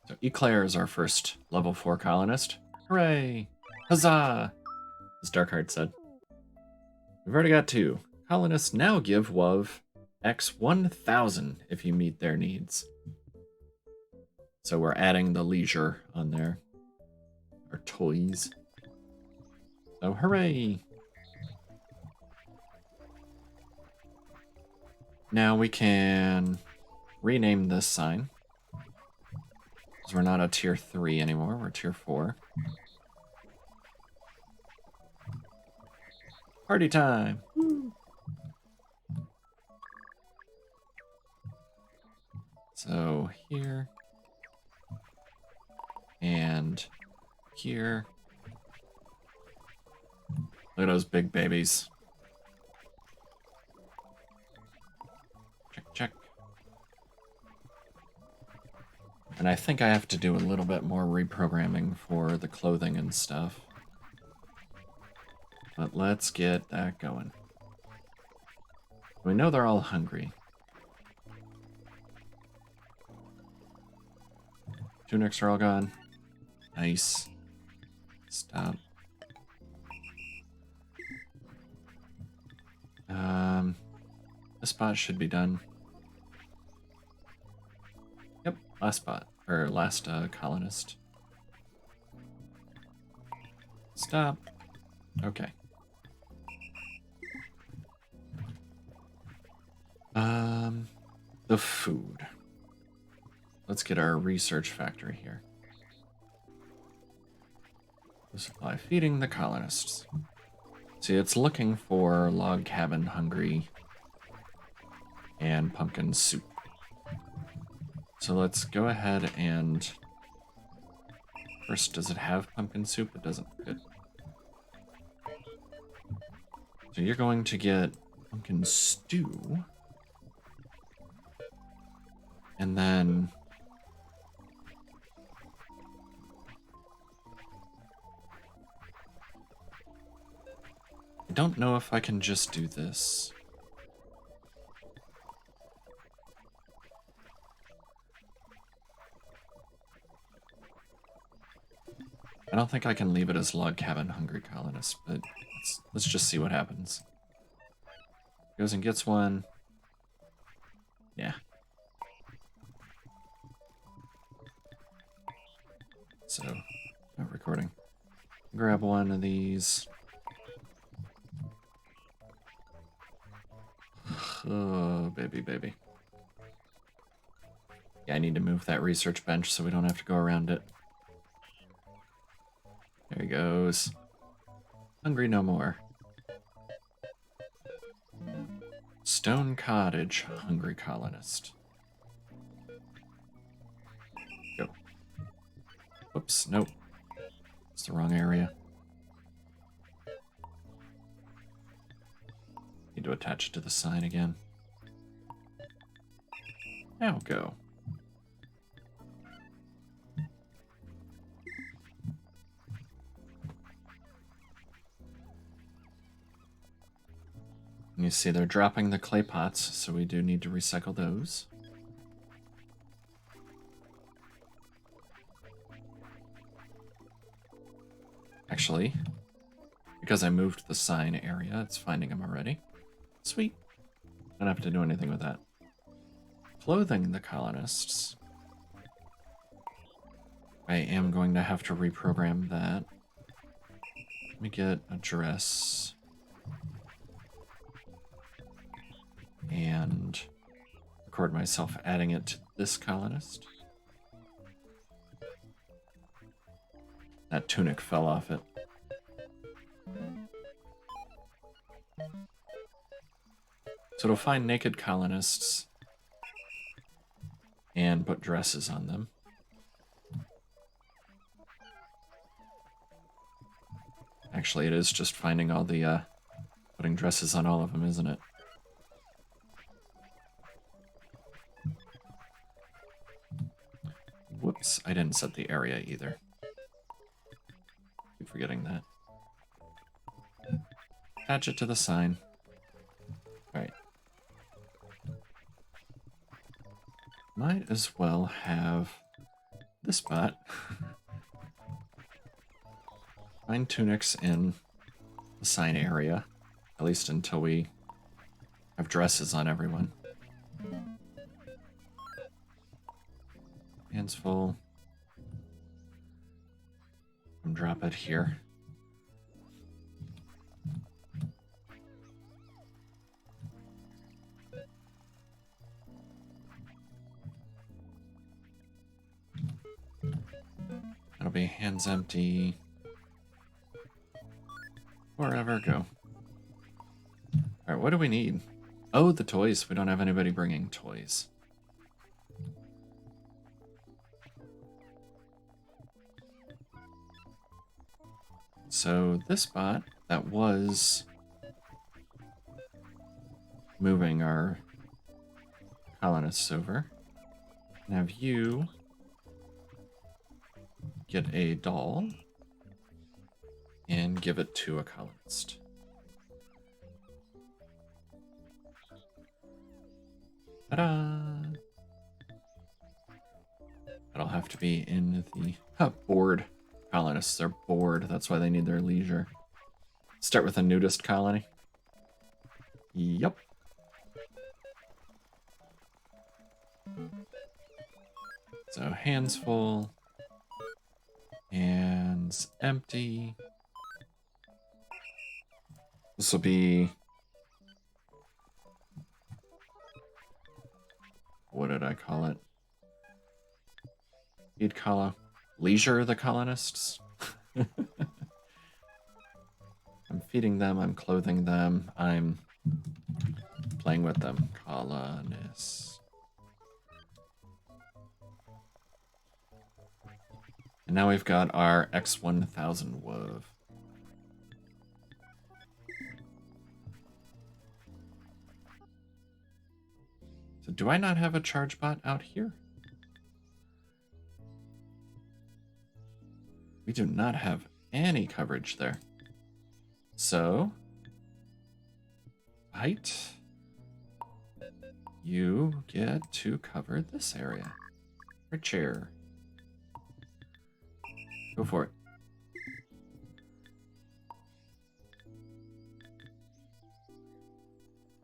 So Eclair is our first level 4 colonist. Hooray! Huzzah! As Darkheart said. We've already got 2. Colonists now give WoW X 1000 if you meet their needs. So we're adding the leisure on there. Our toys. So hooray! Now we can rename this sign. Because we're not a tier 3 anymore, we're tier 4. Party time! Woo. So here. And here. Look at those big babies. Check, check. And I think I have to do a little bit more reprogramming for the clothing and stuff. But let's get that going. We know they're all hungry. Tunics are all gone. Nice. Stop. This spot should be done. Yep, last spot. Or last colonist. Stop. Okay. The food. Let's get our research factory here. The supply feeding the colonists. See, it's looking for log cabin hungry and pumpkin soup. So let's go ahead and... First, does it have pumpkin soup? It doesn't. Good. So you're going to get pumpkin stew. And then... I don't know if I can just do this. I don't think I can leave it as log cabin hungry colonist, but let's just see what happens. Goes and gets one. Yeah. So, not recording. Grab one of these. Oh, baby, baby. Yeah, I need to move that research bench so we don't have to go around it. There he goes. Hungry no more. Stone Cottage, hungry colonist. Go. Whoops, nope. It's the wrong area. Need to attach it to the sign again. Now go. And you see they're dropping the clay pots, so we do need to recycle those. Actually, because I moved the sign area, it's finding them already. Sweet. Don't have to do anything with that. Clothing the colonists. I am going to have to reprogram that. Let me get a dress. And record myself adding it to this colonist. That tunic fell off it. So it'll find naked colonists and put dresses on them. Actually, it is just finding all the, putting dresses on all of them, isn't it? Whoops, I didn't set the area either. Keep forgetting that. Attach it to the sign. Alright. Might as well have this spot. Find tunics in the sign area, at least until we have dresses on everyone. Hands full. And drop it here. That'll be hands empty. Wherever, go. Alright, what do we need? Oh, the toys. We don't have anybody bringing toys. So this bot that was moving our colonists over, can have you get a doll and give it to a colonist. Ta-da! That'll have to be in the bored colonists. They're bored. That's why they need their leisure. Start with a nudist colony. Yep. So hands full. Hands empty. This will be... what did I call it? You'd call a leisure the colonists. I'm feeding them, I'm clothing them, I'm playing with them. Colonists. And now we've got our X1000 wove. So do I not have a Chargebot out here? We do not have any coverage there. So, height, you get to cover this area. Or chair. Go for it.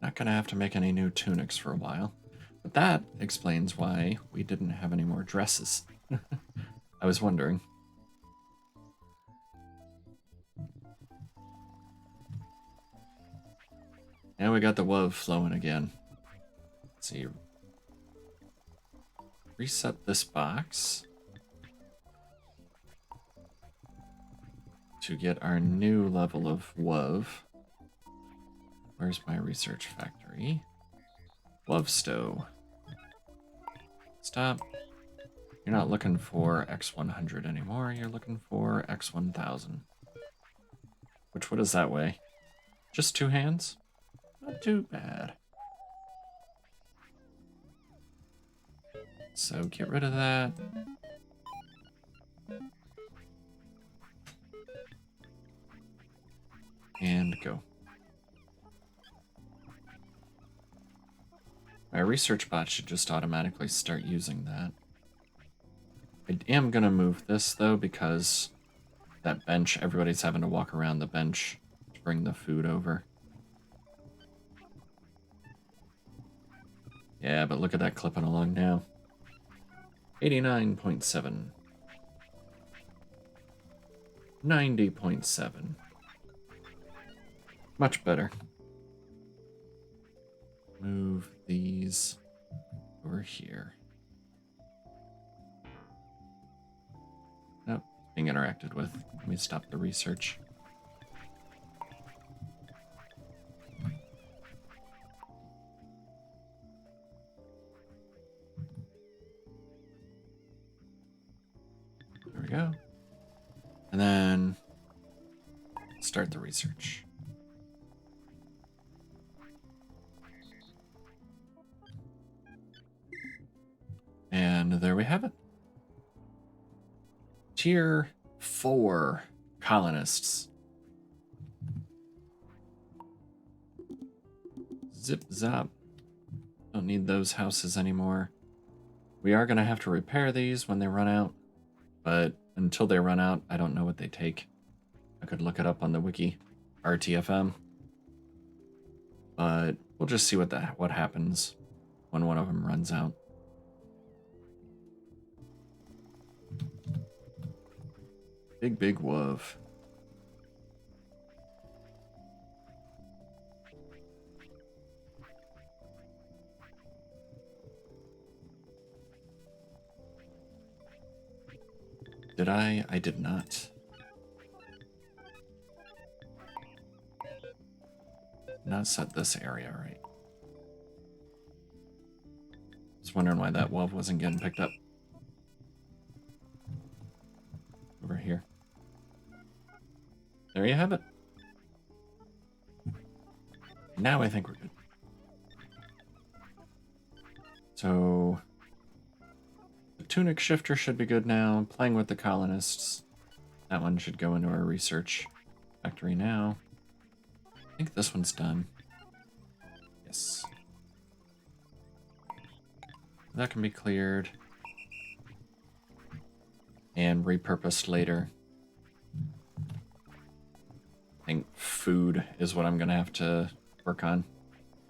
Not gonna have to make any new tunics for a while. But that explains why we didn't have any more dresses. I was wondering. Now we got the wove flowing again. Let's see. Reset this box to get our new level of wove. Where's my research factory? Wove stow. Stop. You're not looking for X100 anymore. You're looking for X1000. Which, what is that way? Just 2 hands? Not too bad. So get rid of that. And go. My research bot should just automatically start using that. I am going to move this, though, because that bench, everybody's having to walk around the bench to bring the food over. Yeah, but look at that clipping along now. 89.7. 90.7. Much better. Move these over here. Nope, being interacted with. Let me stop the research. There we go. And then start the research. And there we have it. Tier 4 colonists. Zip zop. Don't need those houses anymore. We are going to have to repair these when they run out, but until they run out, I don't know what they take. I could look it up on the wiki, RTFM, but we'll just see what happens when one of them runs out. Big woof. Did I? I did not. Not set this area right. I was wondering why that wolf wasn't getting picked up. Over here. There you have it. Now I think we're good. So the tunic shifter should be good now. Playing with the colonists. That one should go into our research factory now. I think this one's done. Yes. That can be cleared and repurposed later. I think food is what I'm going to have to work on.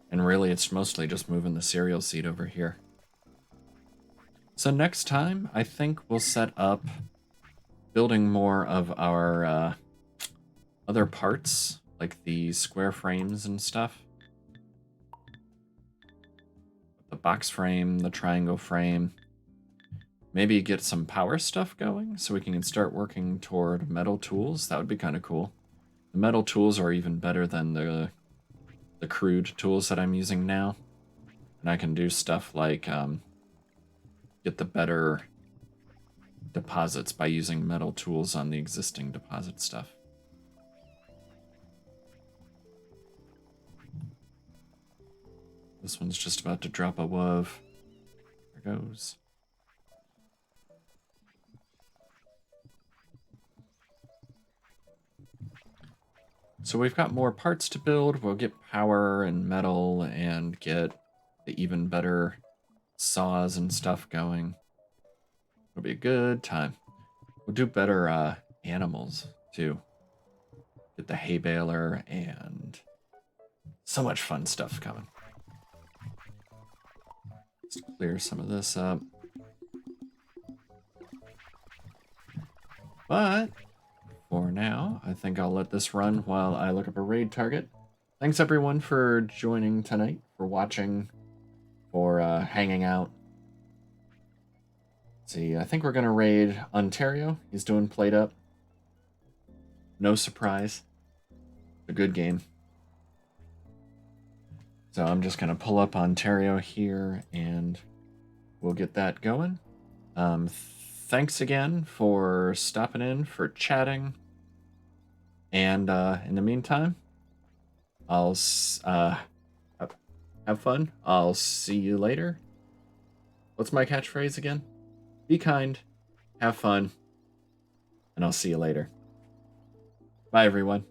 And really, it's mostly just moving the cereal seed over here. So next time, I think we'll set up building more of our other parts, like the square frames and stuff. The box frame, the triangle frame. Maybe get some power stuff going so we can start working toward metal tools. That would be kind of cool. The metal tools are even better than the crude tools that I'm using now. And I can do stuff like get the better deposits by using metal tools on the existing deposit stuff. This one's just about to drop a wove. There goes. So we've got more parts to build. We'll get power and metal and get the even better saws and stuff going. It'll be a good time. We'll do better animals too. Get the hay baler and so much fun stuff coming. Let's clear some of this up. But for now, I think I'll let this run while I look up a raid target. Thanks everyone for joining tonight, for watching, for hanging out. Let's see, I think we're gonna raid Ontario. He's doing plate up. No surprise. A good game. So I'm just gonna pull up Ontario here and we'll get that going. Thanks again for stopping in, for chatting. And in the meantime, I'll have fun. I'll see you later. What's my catchphrase again? Be kind, have fun, and I'll see you later. Bye, everyone.